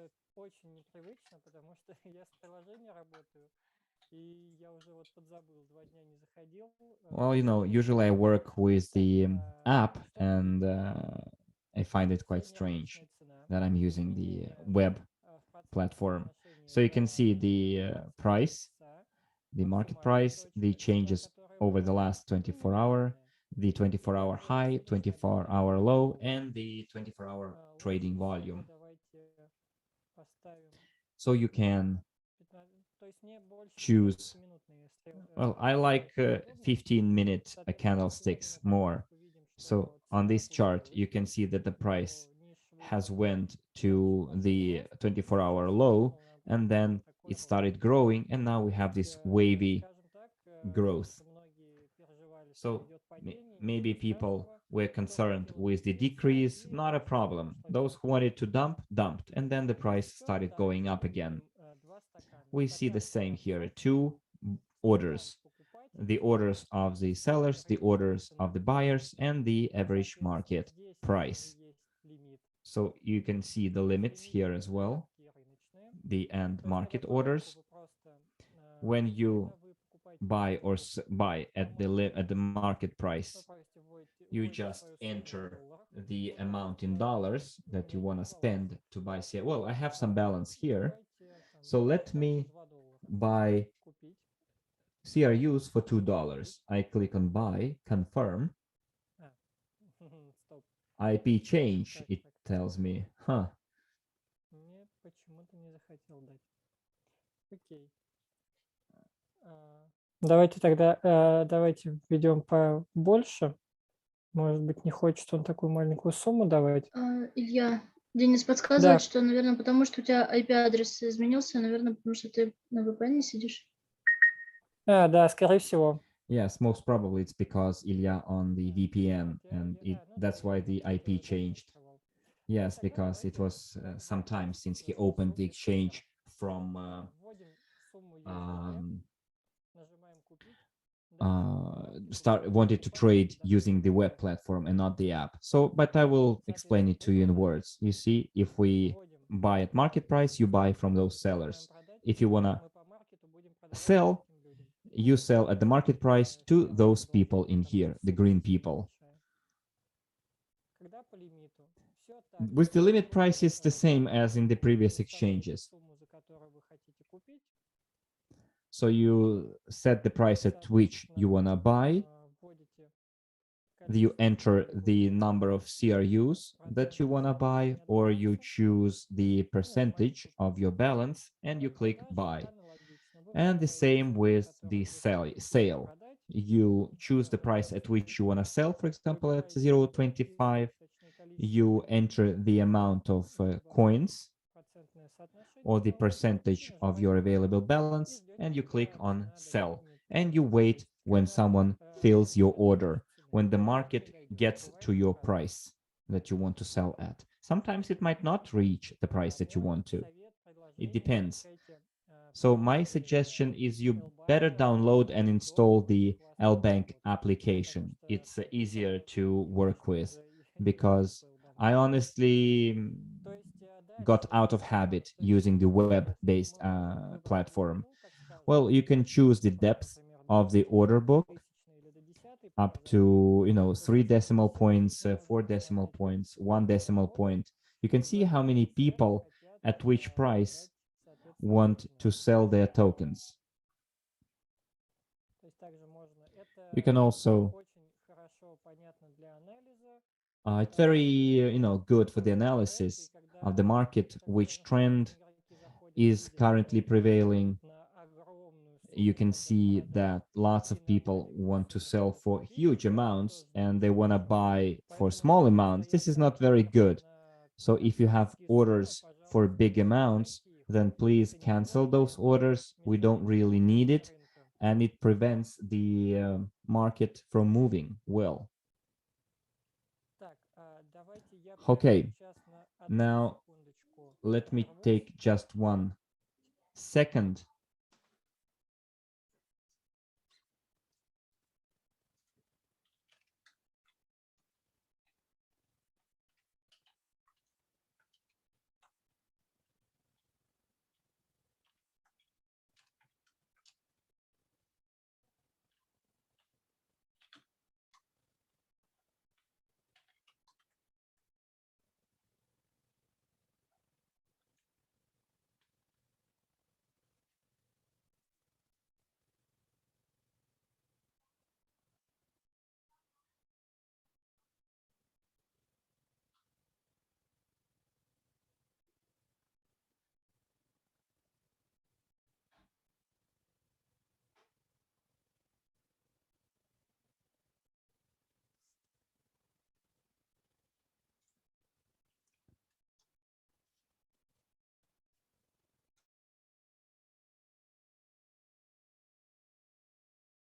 Well, you know, usually I work with the app, and I find it quite strange that I'm using the web platform. So you can see the price, the market price, the changes over the last 24 hours, the 24-hour high, 24-hour low, and the 24-hour trading volume. So you can choose. Well, I like 15-minute candlesticks more. So on this chart, you can see that the price has went to the 24-hour low and then it started growing, and now we have this wavy growth. So maybe people were concerned with the decrease, not a problem. Those who wanted to dump, dumped, and then the price started going up again. We see the same here, two orders. The orders of the sellers, the orders of the buyers, and the average market price. So you can see the limits here as well, the end market orders. When you buy or buy at the market price, you just enter the amount in dollars that you want to spend to buy CRUs. Well, I have some balance here, so let me buy CRUs for $2. I click on buy, confirm. IP change, it tells me, huh? Давайте тогда давайте введем побольше. Может быть, не хочет он такую маленькую сумму давать. Илья, Денис подсказывает, что, наверное, потому что у тебя IP-адрес изменился, наверное, потому что ты на VPN сидишь. Да, скорее всего. Yes, most probably it's because Ilya on the VPN, and that's why the IP changed. Yes, because it was some time since he opened the exchange from wanted to trade using the web platform and not the app. So, but I will explain it to you in words. You see, if we buy at market price, you buy from those sellers. If you wanna sell, you sell at the market price to those people in here, the green people. With the limit price, it's the same as in the previous exchanges. So you set the price at which you want to buy. You enter the number of CRUs that you want to buy, or you choose the percentage of your balance and you click buy. And the same with the sale. You choose the price at which you want to sell, for example, at 0.25. You enter the amount of coins or the percentage of your available balance, and you click on sell. And you wait when someone fills your order, when the market gets to your price that you want to sell at. Sometimes it might not reach the price that you want to. It depends. So my suggestion is you better download and install the LBank application. It's easier to work with, because I honestly got out of habit using the web-based platform. Well, you can choose the depth of the order book up to 3 decimal points, 4 decimal points, 1 decimal point. You can see how many people at which price want to sell their tokens. You can also it's very good for the analysis of the market, which trend is currently prevailing. You can see that lots of people want to sell for huge amounts and they want to buy for small amounts. This is not very good. So if you have orders for big amounts, then please cancel those orders. We don't really need it, and it prevents the market from moving well. Okay, now let me take just 1 second.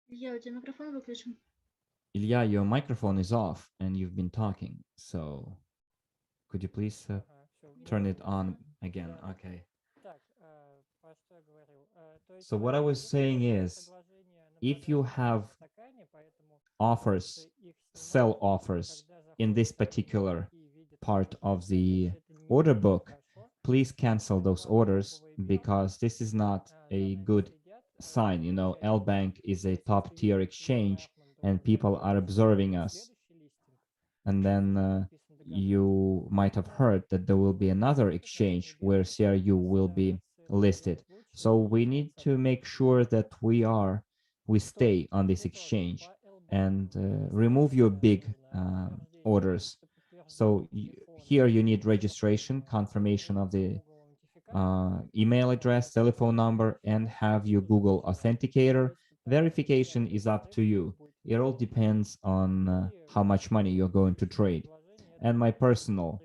Илья, у тебя микрофон выключен? Ilya, your microphone is off and you've been talking. So could you please turn it on again? Okay. So what I was saying is, if you have offers, sell offers in this particular part of the order book, please cancel those orders because this is not a good sign. You know, L Bank is a top tier exchange and people are observing us. And then you might have heard that there will be another exchange where CRU will be listed. So we need to make sure that we stay on this exchange and remove your big orders. So here you need registration, confirmation of the email address, telephone number, and have your Google Authenticator. Verification is up to you. It all depends on how much money you're going to trade. And my personal,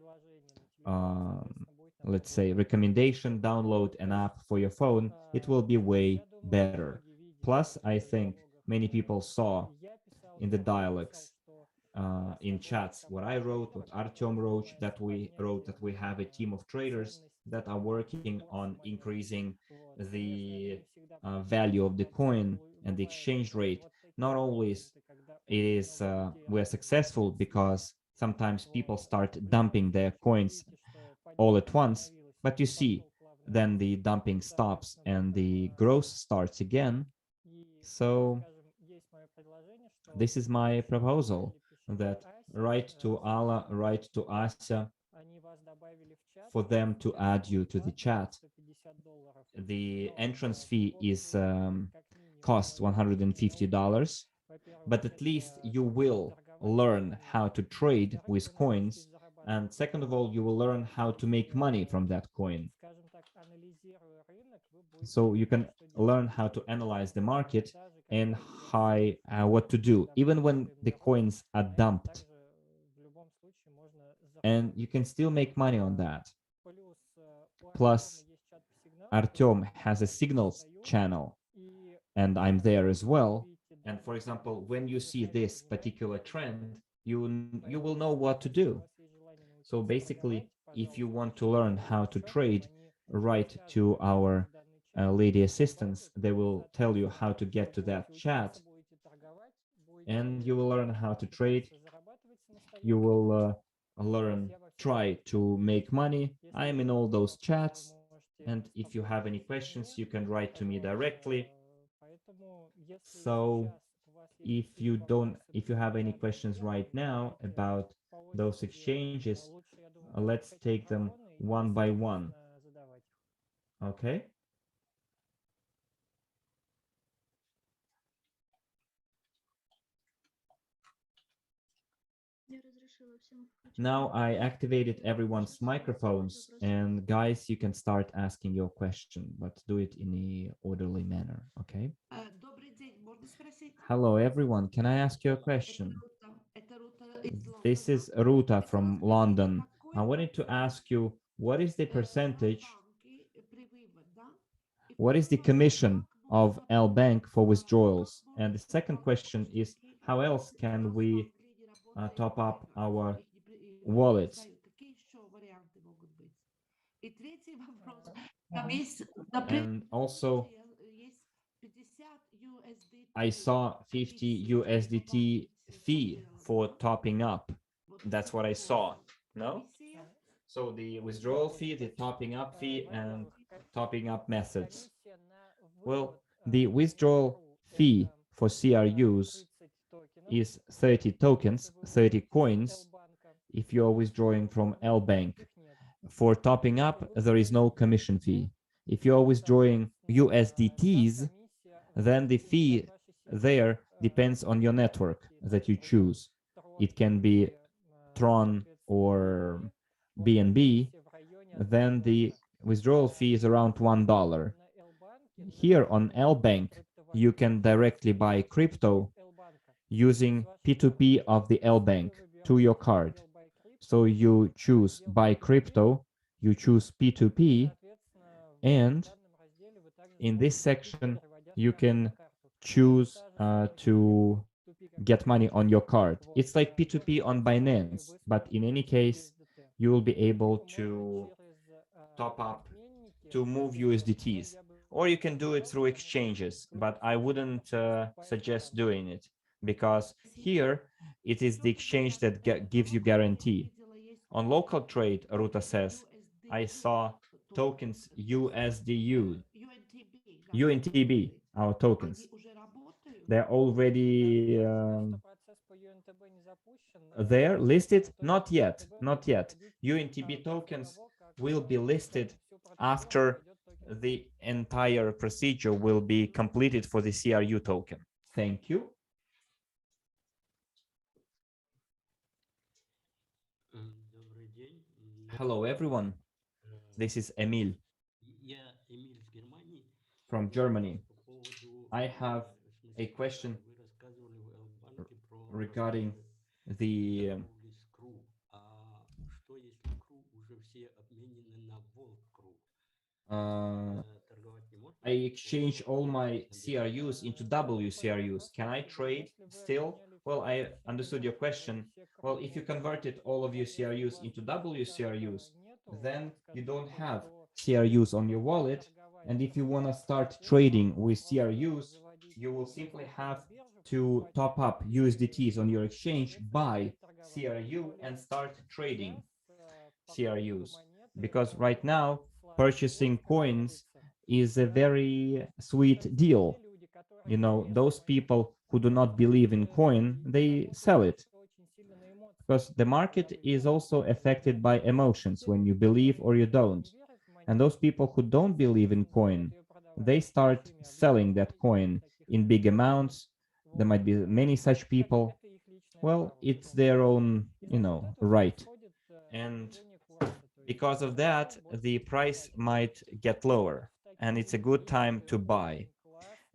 let's say, recommendation, download an app for your phone. It will be way better. Plus, I think many people saw in the dialogues, in chats, what I wrote, what Artyom wrote, that we have a team of traders that are working on increasing the value of the coin and the exchange rate. Not always it is we're successful because sometimes people start dumping their coins all at once, but you see, then the dumping stops and the growth starts again. So this is my proposal, that write to Alla, write to Asa for them to add you to the chat. The entrance fee is costs $150, but at least you will learn how to trade with coins. And second of all, you will learn how to make money from that coin. So you can learn how to analyze the market and what to do, even when the coins are dumped. And you can still make money on that. Plus, Artyom has a signals channel, and I'm there as well. And for example, when you see this particular trend, you will know what to do. So basically, if you want to learn how to trade, write to our lady assistants. They will tell you how to get to that chat, and you will learn how to trade. You will try to make money. I am in all those chats, and if you have any questions, you can write to me directly. So if you have any questions right now about those exchanges, let's take them one by one. Okay. Now I activated everyone's microphones, and guys, you can start asking your question, but do it in an orderly manner, okay? Hello, everyone. Can I ask you a question? This is Ruta from London. I wanted to ask you, what is the percentage, what is the commission of L Bank for withdrawals? And the second question is, how else can we top up our wallets? And also, I saw 50 USDT fee for topping up. That's what I saw. No? So the withdrawal fee, the topping up fee, and topping up methods. Well, the withdrawal fee for CRUs is 30 tokens, 30 coins, if you're withdrawing from L Bank. For topping up, there is no commission fee. If you're withdrawing USDTs, then the fee there depends on your network that you choose. It can be Tron or BNB. Then the withdrawal fee is around $1. Here on L Bank, you can directly buy crypto using P2P of the L Bank to your card. So you choose buy crypto, you choose P2P, and in this section, you can choose to get money on your card. It's like P2P on Binance, but in any case, you will be able to top up to move USDTs, or you can do it through exchanges, but I wouldn't suggest doing it because here it is the exchange that gives you guarantee. On local trade, Ruta says, I saw tokens USDU, UNTB, our tokens. They're already there listed? Not yet, not yet. UNTB tokens will be listed after the entire procedure will be completed for the CRU token. Thank you. Добрый день. Hello, everyone. This is Emil Я Эмиль из Германии. from Germany. По поводу, I have a question вы рассказывали в банке про regarding the торговли с КРУ. А что если КРУ уже все обменены на Волк КРУ? Торговать не можно? I exchange all my CRUs into WCRUs. Can I trade still? Well, I understood your question. Well, if you converted all of your CRUs into WCRUs, then you don't have CRUs on your wallet. And if you want to start trading with CRUs, you will simply have to top up USDTs on your exchange, buy CRU, and start trading CRUs. Because right now, purchasing coins is a very sweet deal. You know, those people who do not believe in coin, they sell it. Because the market is also affected by emotions when you believe or you don't. And those people who don't believe in coin, they start selling that coin in big amounts. There might be many such people. Well, it's their own, you know, right. And because of that, the price might get lower, and it's a good time to buy.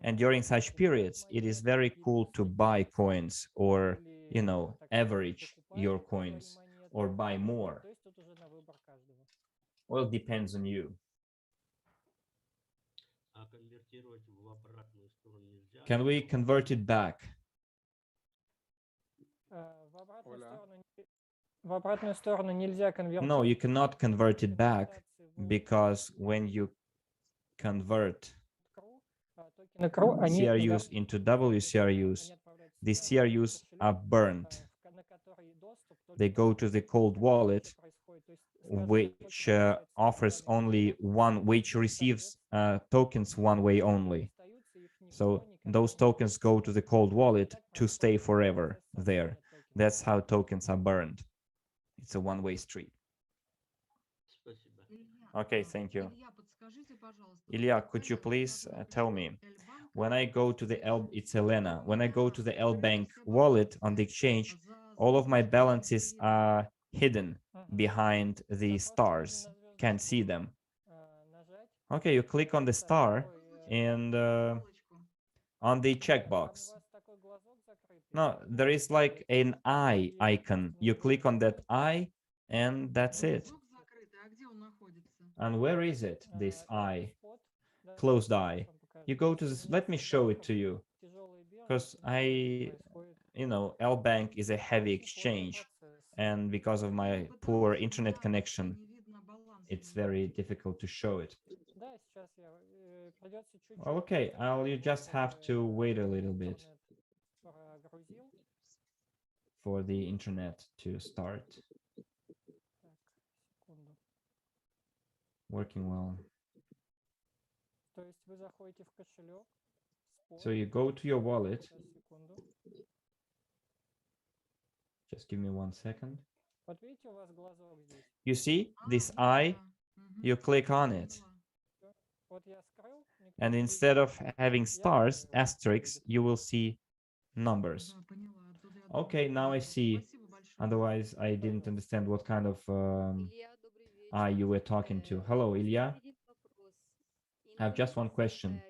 And during such periods, it is very cool to buy coins or, you know, average your coins or buy more. Well, it depends on you. А конвертировать в обратную сторону нельзя? Can we convert it back? В обратную сторону нельзя конвертировать. No, you cannot convert it back because when you convert На КРУ они CRUs into WCRUs, the CRUs are burnt. They go to the cold wallet, which offers only one, which receives tokens one way only. So those tokens go to the cold wallet to stay forever there. That's how tokens are burned. It's a one-way street. Спасибо. Okay, thank you. Ilya, could you please tell me, when I go to the it's Elena, when I go to the L Bank wallet on the exchange, all of my balances are hidden behind the stars. Can't see them. Okay, you click on the star and on the checkbox. No, there is like an eye icon. You click on that eye and that's it. And where is it, this eye? Closed eye. You go to this, let me show it to you. Because you know, L Bank is a heavy exchange. And because of my poor internet connection, it's very difficult to show it. Okay, you just have to wait a little bit for the internet to start working well. So you go to your wallet. Just give me 1 second. You see this eye? You click on it. And instead of having stars, asterisks, you will see numbers. Okay, now I see. Otherwise, I didn't understand what kind of eye you were talking to. Hello, Ilya. I have just one question.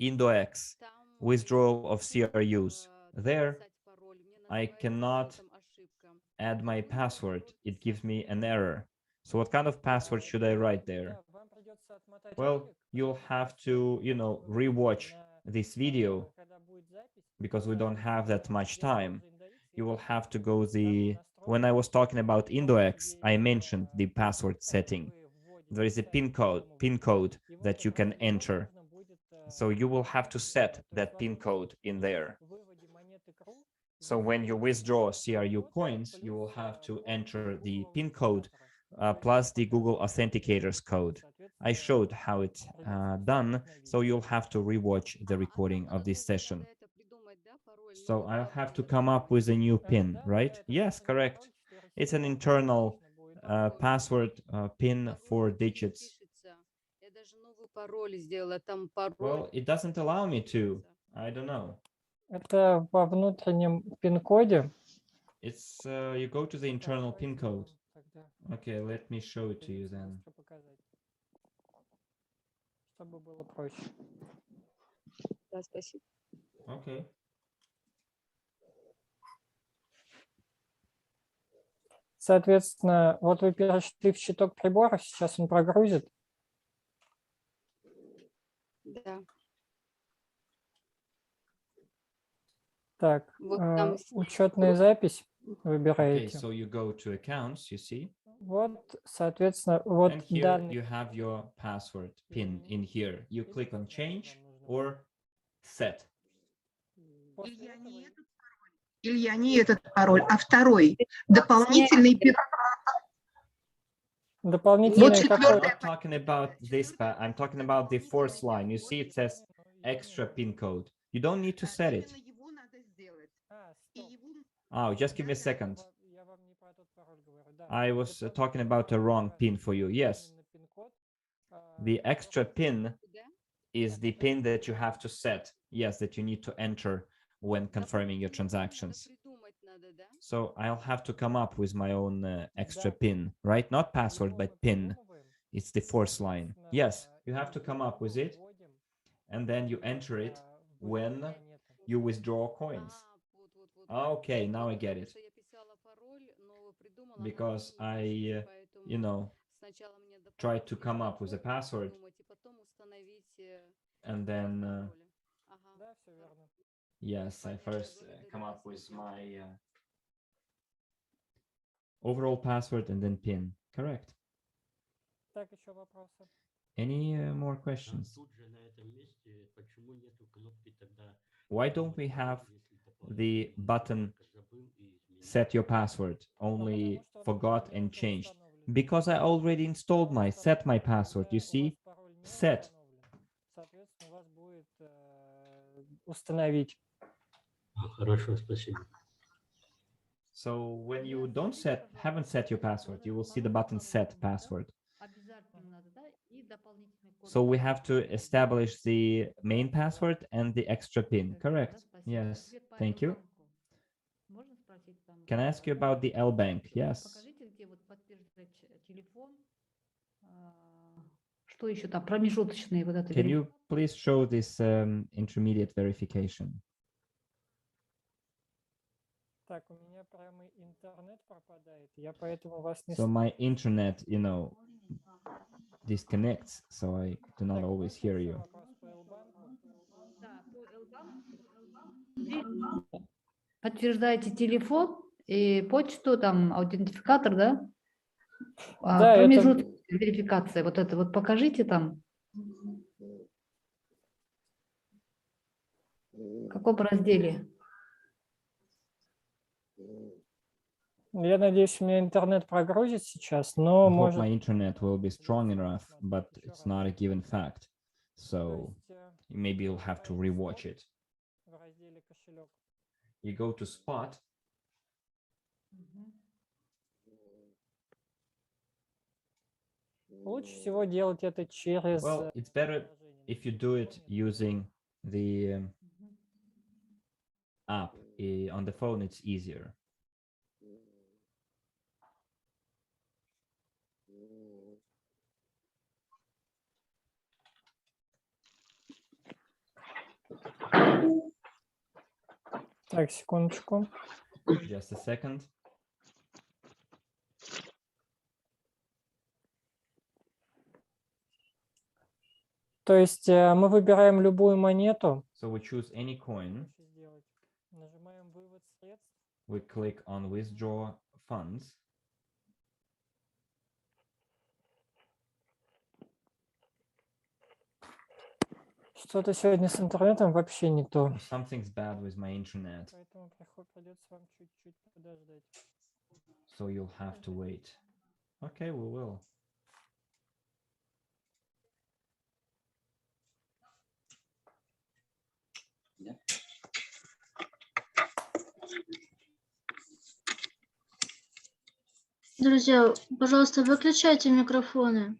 IndoX, withdrawal of CRUs. There, I cannot add my password. It gives me an error. So what kind of password should I write there? Well, you'll have to, you know, rewatch this video, because we don't have that much time, you will have to go when I was talking about IndoX, I mentioned the password setting. There is a pin code that you can enter. So you will have to set that pin code in there. So when you withdraw CRU coins, you will have to enter the pin code plus the Google Authenticators code. I showed how it's done, so you'll have to rewatch the recording of this session. So I'll have to come up with a new pin, right? Yes, correct. It's an internal password pin, 4 digits. Well, it doesn't allow me to. I don't know. Это во внутреннем пин-коде. It's you go to the internal pin code. Okay, let me show it to you then. Чтобы было проще. Да, спасибо. Okay. Соответственно, вот вы перешли в щиток приборов, сейчас он прогрузит. Да. Так, Вот там учетная запись Okay, выбираете. so you go to accounts, you see, Вот, соответственно, вот and here данные. you have your password pin in here. You click on change or set. Илья, не этот пароль, а второй. Дополнительный Дополнительный I'm какой? not talking about this, but I'm talking about the fourth line. You see, it says extra pin code. You don't need to set it. Его надо сделать. И его Oh, just give me a second. Я вам не про тот пароль говорю, да. I was talking about a wrong pin for you. Yes, the extra pin is the pin that you have to set. Yes, that you need to enter when confirming your transactions. So I'll have to come up with my own extra pin, right? Not password, but pin. It's the fourth line. Yes, you have to come up with it, and then you enter it when you withdraw coins. Okay, now I get it. Because I, you know, tried to come up with a password, and then, Да, все верно. yes, I first come up with my overall password and then pin. Correct. Так, еще вопросы? Any more А questions? тут же на этом месте почему нету кнопки тогда? Why don't we have the button Забыл и изменил. set your password, only Потому что forgot раньше and был changed? установлен. Because I already installed my set my password. You Когда у see, вас пароль не set. установлен, соответственно, у вас будет установить. Хорошо, спасибо. So when you haven't set your password, you will see the button set password. So we have to establish the main password and the extra pin, correct? Yes, thank you. Can I ask you about the L Bank? Yes. Покажите, где вот подтверждать телефон. Что еще там? Промежуточные вот это. Can you please show this intermediate verification? Так, у меня прямо интернет пропадает, я поэтому вас не So my internet, you know, disconnects, so I do not Так, always можно hear еще you. вопрос по L-банку? Да, по L-банку. Подтверждаете телефон и почту, там, аутентификатор, да? Да, это- Промежуток верификация. Вот это вот покажите там. В каком разделе? Я надеюсь, у меня интернет прогрузит сейчас, I но hope может... my internet will be strong enough, but it's not a given fact. То So есть, maybe you'll have to rewatch it. в разделе кошелек. You go to spot, Лучше всего делать это через... well, it's better if you do it using the app. On the phone, it's easier. Так, секундочку. Just a second. То есть мы выбираем любую монету. So we choose any coin. Проще сделать. Нажимаем вывод средств. We click on withdraw funds. Что-то сегодня с интернетом вообще не то. Something's bad with my internet, Поэтому придется вам чуть-чуть подождать. so you'll have to wait. Okay, we will. Друзья, пожалуйста, выключайте микрофоны.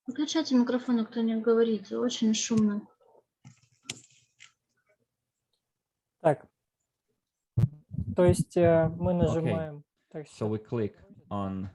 Выключайте микрофоны, кто не говорит. Очень шумно. Так. То есть мы нажимаем. Так, So we click on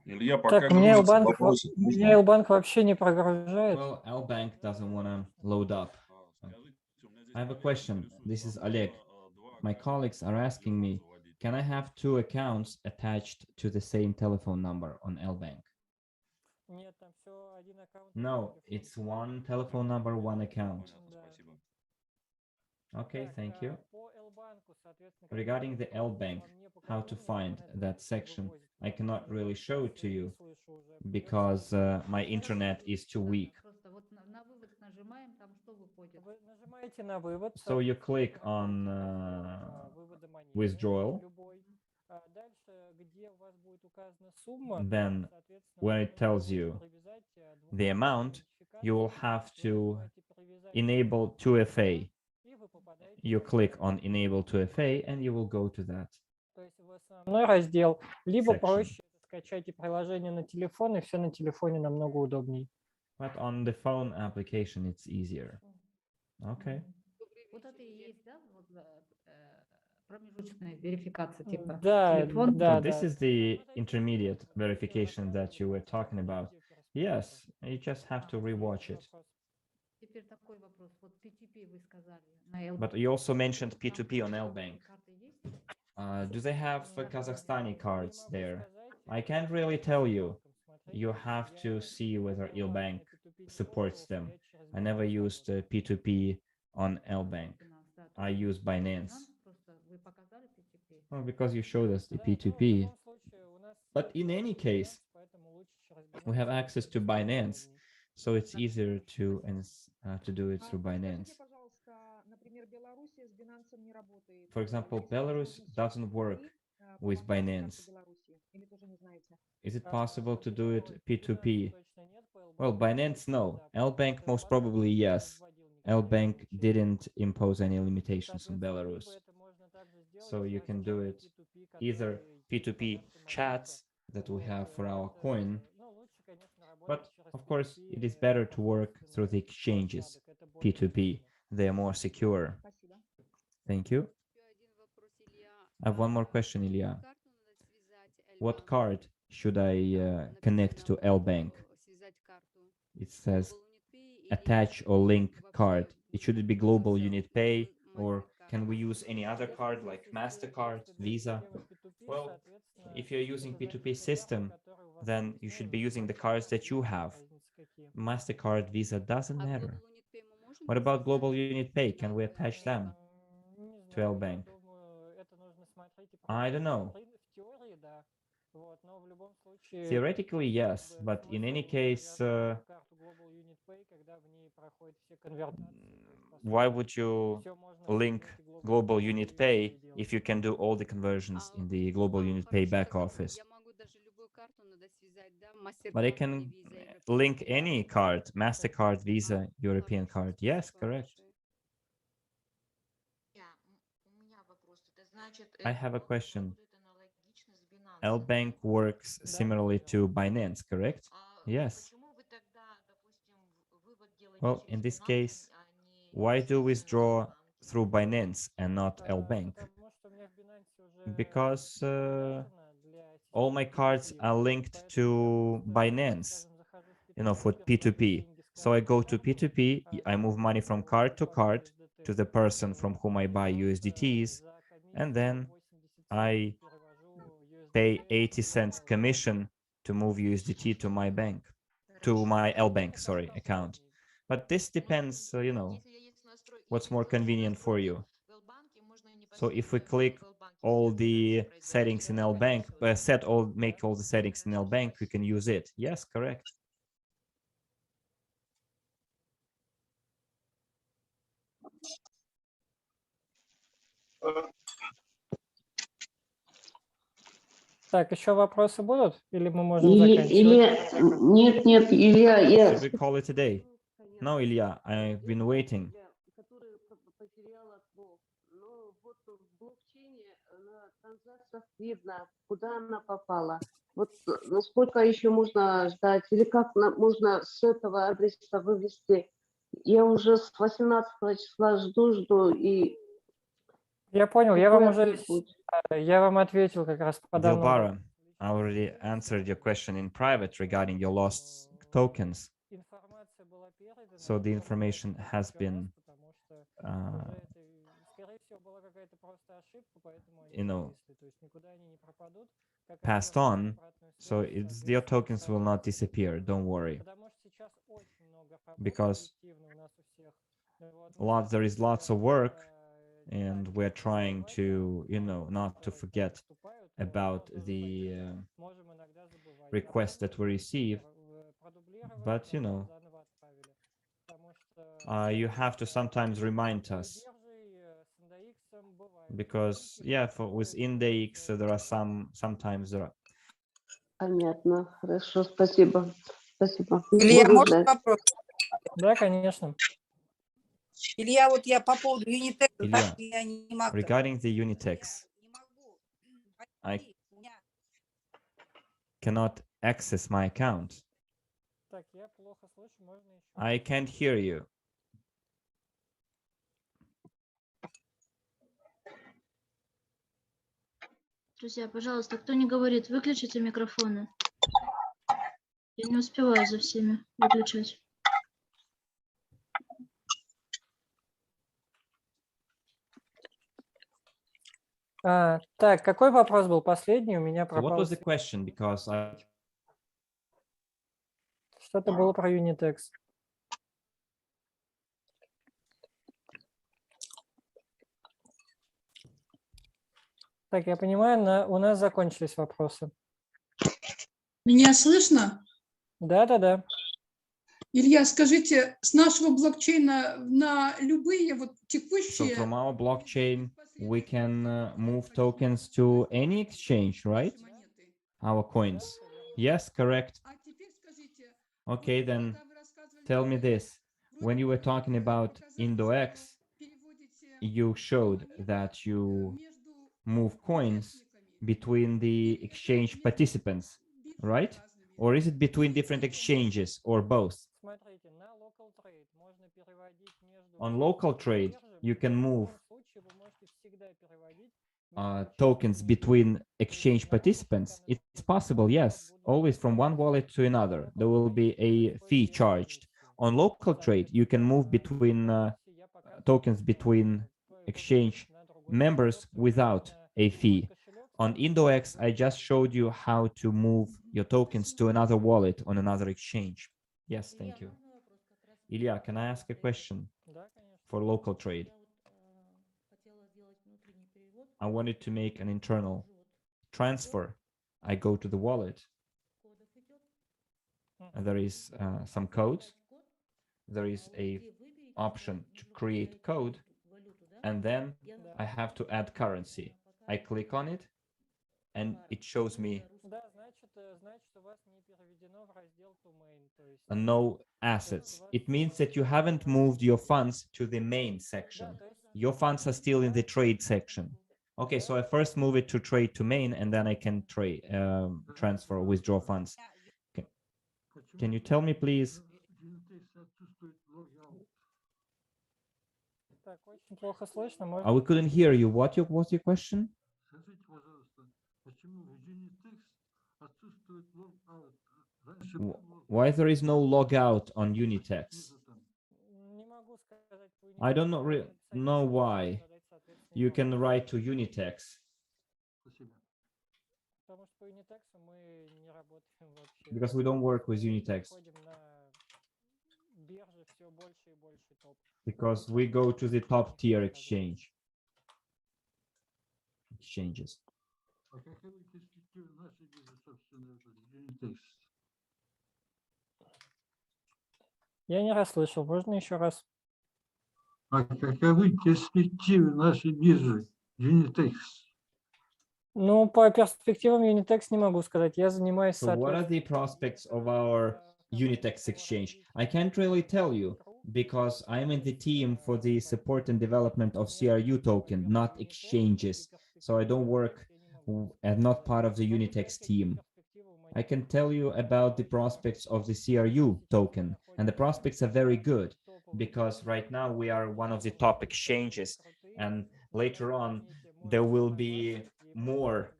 Илья, пока Так, мне грузится, L-банк вопросы можно? меня L-банк вообще не прогружает. well, L-Bank doesn't want to load up. I have a question. This is Oleg. My colleagues are asking me, can I have 2 accounts attached to the same telephone number on L-Bank? Нет, там все один аккаунт. No, it's one telephone number, one account. Спасибо. Okay, thank you. По L-банку, соответственно, Regarding the L-Bank, how to find that section, I cannot really show it to you because my internet is too weak. Просто вот на вывод нажимаем, там что выходит? Вы нажимаете на вывод. So you click on вывода монеты, withdrawal. любой. Дальше, где у вас будет указана сумма, Then соответственно, when вы it tells можете you привязать the amount, you will have to привязать enable 2FA. и вы попадаете You click on enable 2FA and you will go to that. То есть в основной раздел, либо Section. проще скачайте приложение на телефон, и все на телефоне намного удобнее. But on the phone application, it's easier. Okay. Вот это и есть, да, вот, промежуточная верификация, типа Да, телефон. So да, this да. is the intermediate verification that you were talking about. Yes, you just have to rewatch it. Теперь такой вопрос. Вот P2P вы сказали на L. But you also mentioned P2P on Там L-Bank. карты есть? Do they have Kazakhstani cards there? I can't really tell you. You have to see whether L-Bank supports them. I never used P2P on L-Bank. Финанс, да. I use Binance. Просто вы показали P2P. Well, because you showed us the P2P. But in any case, we have access to Binance, so it's easier to do it through Binance. For example, Belarus doesn't work with Binance. Is it possible to do it P2P? Well, Binance, no. L-Bank, most probably, yes. L-Bank didn't impose any limitations on Belarus. So you can do it either P2P chats that we have for our coin, but of course, it is better to work through the exchanges, P2P. They are more secure. Thank you. I have one more question, Ilya. What card should I connect to L-Bank? It says attach or link card. Should it be Global Unit Pay, or can we use any other card like MasterCard, Visa? Well, if you're using P2P system, then you should be using the cards that you have. MasterCard, Visa doesn't matter. What about Global Unit Pay? Can we attach them to L-Bank? I don't know. Theoretically, yes, but in any case, why would you link Global Unit Pay if you can do all the conversions in the Global Unit Pay back office? But I can link any card, MasterCard, Visa, European card. Yes, correct. I have a question. L-Bank works similarly to Binance, correct? Yes. Well, in this case, why do withdraw through Binance and not L-Bank? because all my cards are linked to Binance, for P2P. So I go to P2P, I move money from card to card to the person from whom I buy USDTs, and then I pay 80 cents commission to move USDT to my bank, to my LBank, account. But this depends, what's more convenient for you. So if we click all the settings in LBank, make all the settings in LBank, we can use it. Yes, correct. Так, еще вопросы будут? Или мы можем заканчивать? Нет, Илья, Should we call it a day? No, Ilya, I've been waiting. Видно, куда она попала. Вот насколько еще можно ждать? Или как можно с этого адреса вывести? Я уже с 18 числа жду и... Я понял, я вам ответил как раз по данному. Dilbara, I already answered your question in private regarding your lost tokens. So the information has been, passed on. So your tokens will not disappear. Don't worry. Because there is lots of work, and we're trying to, not to forget about the requests that we receive. But, you have to sometimes remind us. Because, with Index, there are sometimes there are. Понятно, хорошо, спасибо. Илья, можно вопрос? Да, конечно. Илья, вот я по поводу Unitex, Ilya, я не могу. regarding the Unitex, I cannot access my account. Так, я плохо слышу, можно еще? I can't hear you. Друзья, пожалуйста, кто не говорит, выключите микрофоны. Я не успеваю за всеми выключать. Так, какой вопрос был последний? У меня So what пропал. was the question? Because Что-то было про Unitex. Так, я понимаю, у нас закончились вопросы. Меня слышно? Да. Илья, скажите, с нашего блокчейна на любые вот текущие... So from our blockchain, we can move tokens to any exchange, right? Our coins. Yes, correct. Okay, then tell me this. When you were talking about IndoX, you showed that you move coins between the exchange participants, right? Or is it between different exchanges or both? On local trade, you can move tokens between exchange participants. It's possible, yes. Always from one wallet to another. There will be a fee charged. On local trade, you can move between tokens between exchange members without a fee. On IndoX, I just showed you how to move your tokens to another wallet on another exchange. Yes, thank you. Ilya, can I ask a question for local trade? I wanted to make an internal transfer. I go to the wallet. And there is some code. There is a option to create code. And then I have to add currency. I click on it, and it shows me no assets. It means that you haven't moved your funds to the main section. Your funds are still in the trade section. Okay, so I first move it to trade to main, and then I can trade, transfer, withdraw funds. Can you tell me, please? Так, очень плохо слышно. Может, We couldn't hear you. What's your question? Why there is no logout on Unitex? не могу сказать по I don't Unitex, know надо why. задать, соответственно, You ему can вопрос. write to Unitex Потому что по Unitex мы не работаем вообще. because we don't work with Unitex. Выходим на бирже все больше и больше топ. Because we go to the top tier exchanges. Я не расслышал. Можно еще раз? Каковы перспективы нашей биржи Unitex? Ну, по перспективам Unitex не могу сказать. Я занимаюсь, So what are the prospects of our Unitex exchange? I can't really tell you because I'm in the team for the support and development of CRU token, not exchanges. So I don't work and not part of the Unitex team. I can tell you about the prospects of the CRU token, and the prospects are very good because right now we are one of the top exchanges, and later on there will be more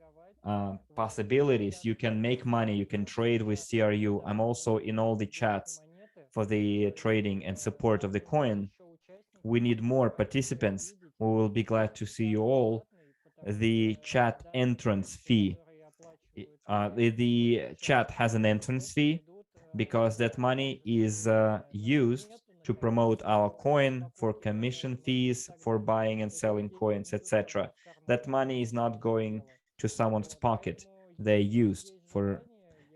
possibilities. You can make money, you can trade with CRU. I'm also in all the chats for the trading and support of the coin. We need more participants. We will be glad to see you all. The chat entrance fee. The chat has an entrance fee because that money is used to promote our coin for commission fees, for buying and selling coins, etc. That money is not going to someone's pocket. They're used for.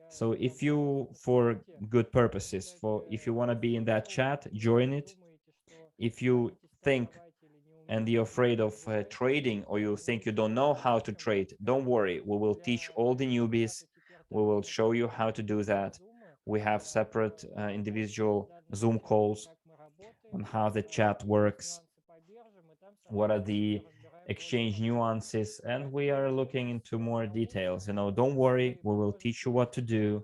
So if you, for good purposes, if you want to be in that chat, join it. If you think and you're afraid of trading, or you think you don't know how to trade, don't worry. We will teach all the newbies. We will show you how to do that. We have separate individual Zoom calls on how the chat works, what are the exchange nuances, and we are looking into more details. You know, don't worry, we will teach you what to do.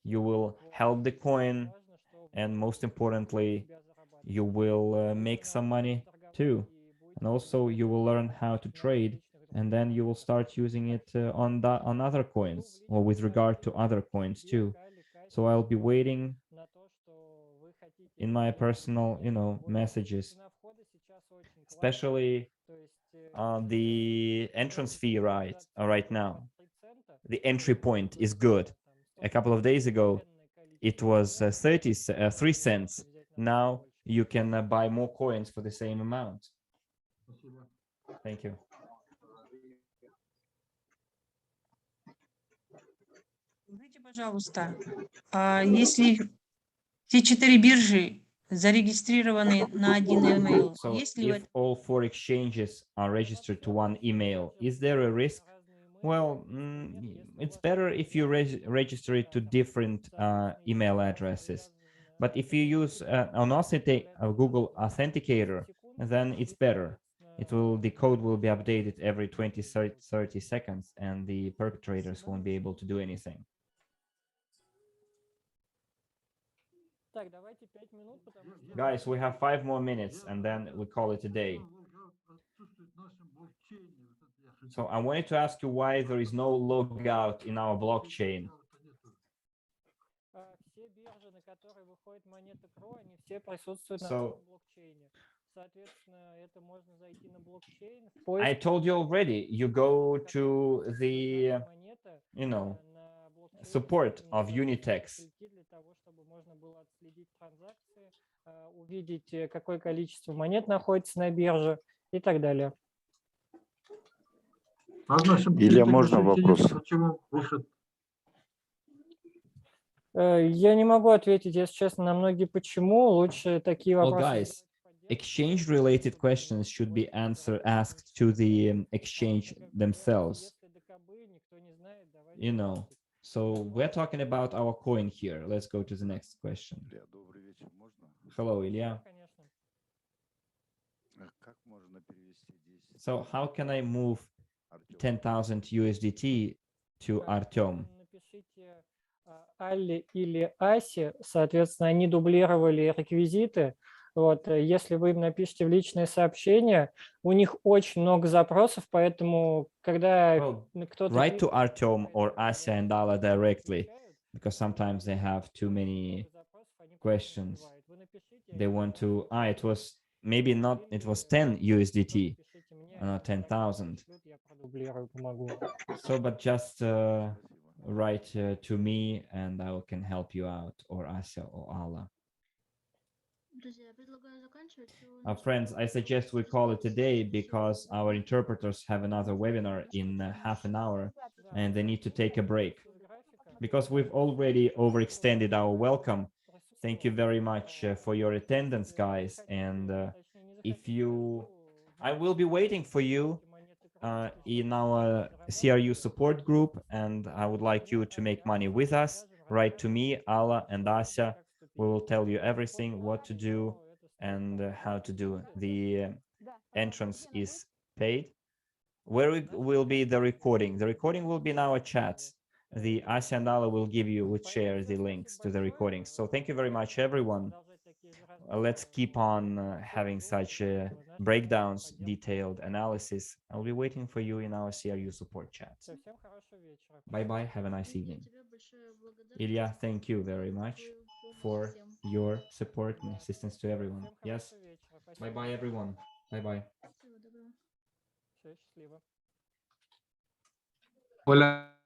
You will help the coin, and most importantly, you will make some money too. And also you will learn how to trade, and then you will start using it on other coins, or with regard to other coins too. So I'll be waiting in my personal, messages, especially the entrance fee right now. The entry point is good. A couple of days ago, it was 33 cents. Now you can buy more coins for the same amount. Thank you. Скажите, пожалуйста, если все 4 биржи зарегистрированы на один email, So есть ли if all 4 exchanges are registered to one email, is there a risk? Well, it's better if you register it to different email addresses. But if you use a Google Authenticator, then it's better. The code will be updated every 20-30 seconds, and the perpetrators won't be able to do anything. Guys, we have 5 more minutes, and then we call it a day. So I wanted to ask you why there is no logout in our blockchain. So I told you already, you go to the, support of Unitex. Увидеть, какое количество монет находится на бирже и так далее. Илья, можно вопрос? Я не могу ответить, если честно, на многие почему. Лучше такие Well, вопросы. guys, exchange-related questions should be asked to the exchange themselves. So we're talking about our coin here. Let's go to the next question. Hello, Ilya. So how can I move 10,000 USDT to Artem? Алле или Асе, соответственно, они дублировали реквизиты. Вот, если вы им напишите в личные сообщения, у них очень много запросов, поэтому когда Well, кто-то write to пишет, Artyom or Asya and Alla directly, because sometimes they have too many questions. They want to, it was maybe not, it was 10 USDT, not 10,000. я продублирую, помогу. So, but just write to me and I can help you out, or Asya or Alla. Друзья, я предлагаю заканчивать. У нас Friends, I suggest we call it a day because our interpreters have another webinar in half an hour and they need to take a break. Because we've already overextended our welcome. Thank you very much for your attendance, guys. And if you, I will be waiting for you in our CRU support group, and I would like you to make money with us. Write to me, Alla and Asya. We will tell you everything, what to do and how to do. The entrance is paid. Where will be the recording? The recording will be in our chats. The Asya and Alla will share the links to the recordings. So thank you very much, everyone. Let's keep on having such breakdowns, detailed analysis. I'll be waiting for you in our CRU support chats. Всем хорошего вечера. Bye-bye. Have a nice evening. тебе большое благодарность. Ilya, thank you very much for Всем. your support and assistance to everyone. Всем Yes. хорошего вечера. Спасибо. Bye-bye, everyone. Bye-bye. Всего доброго. Всё, счастливо. Hola.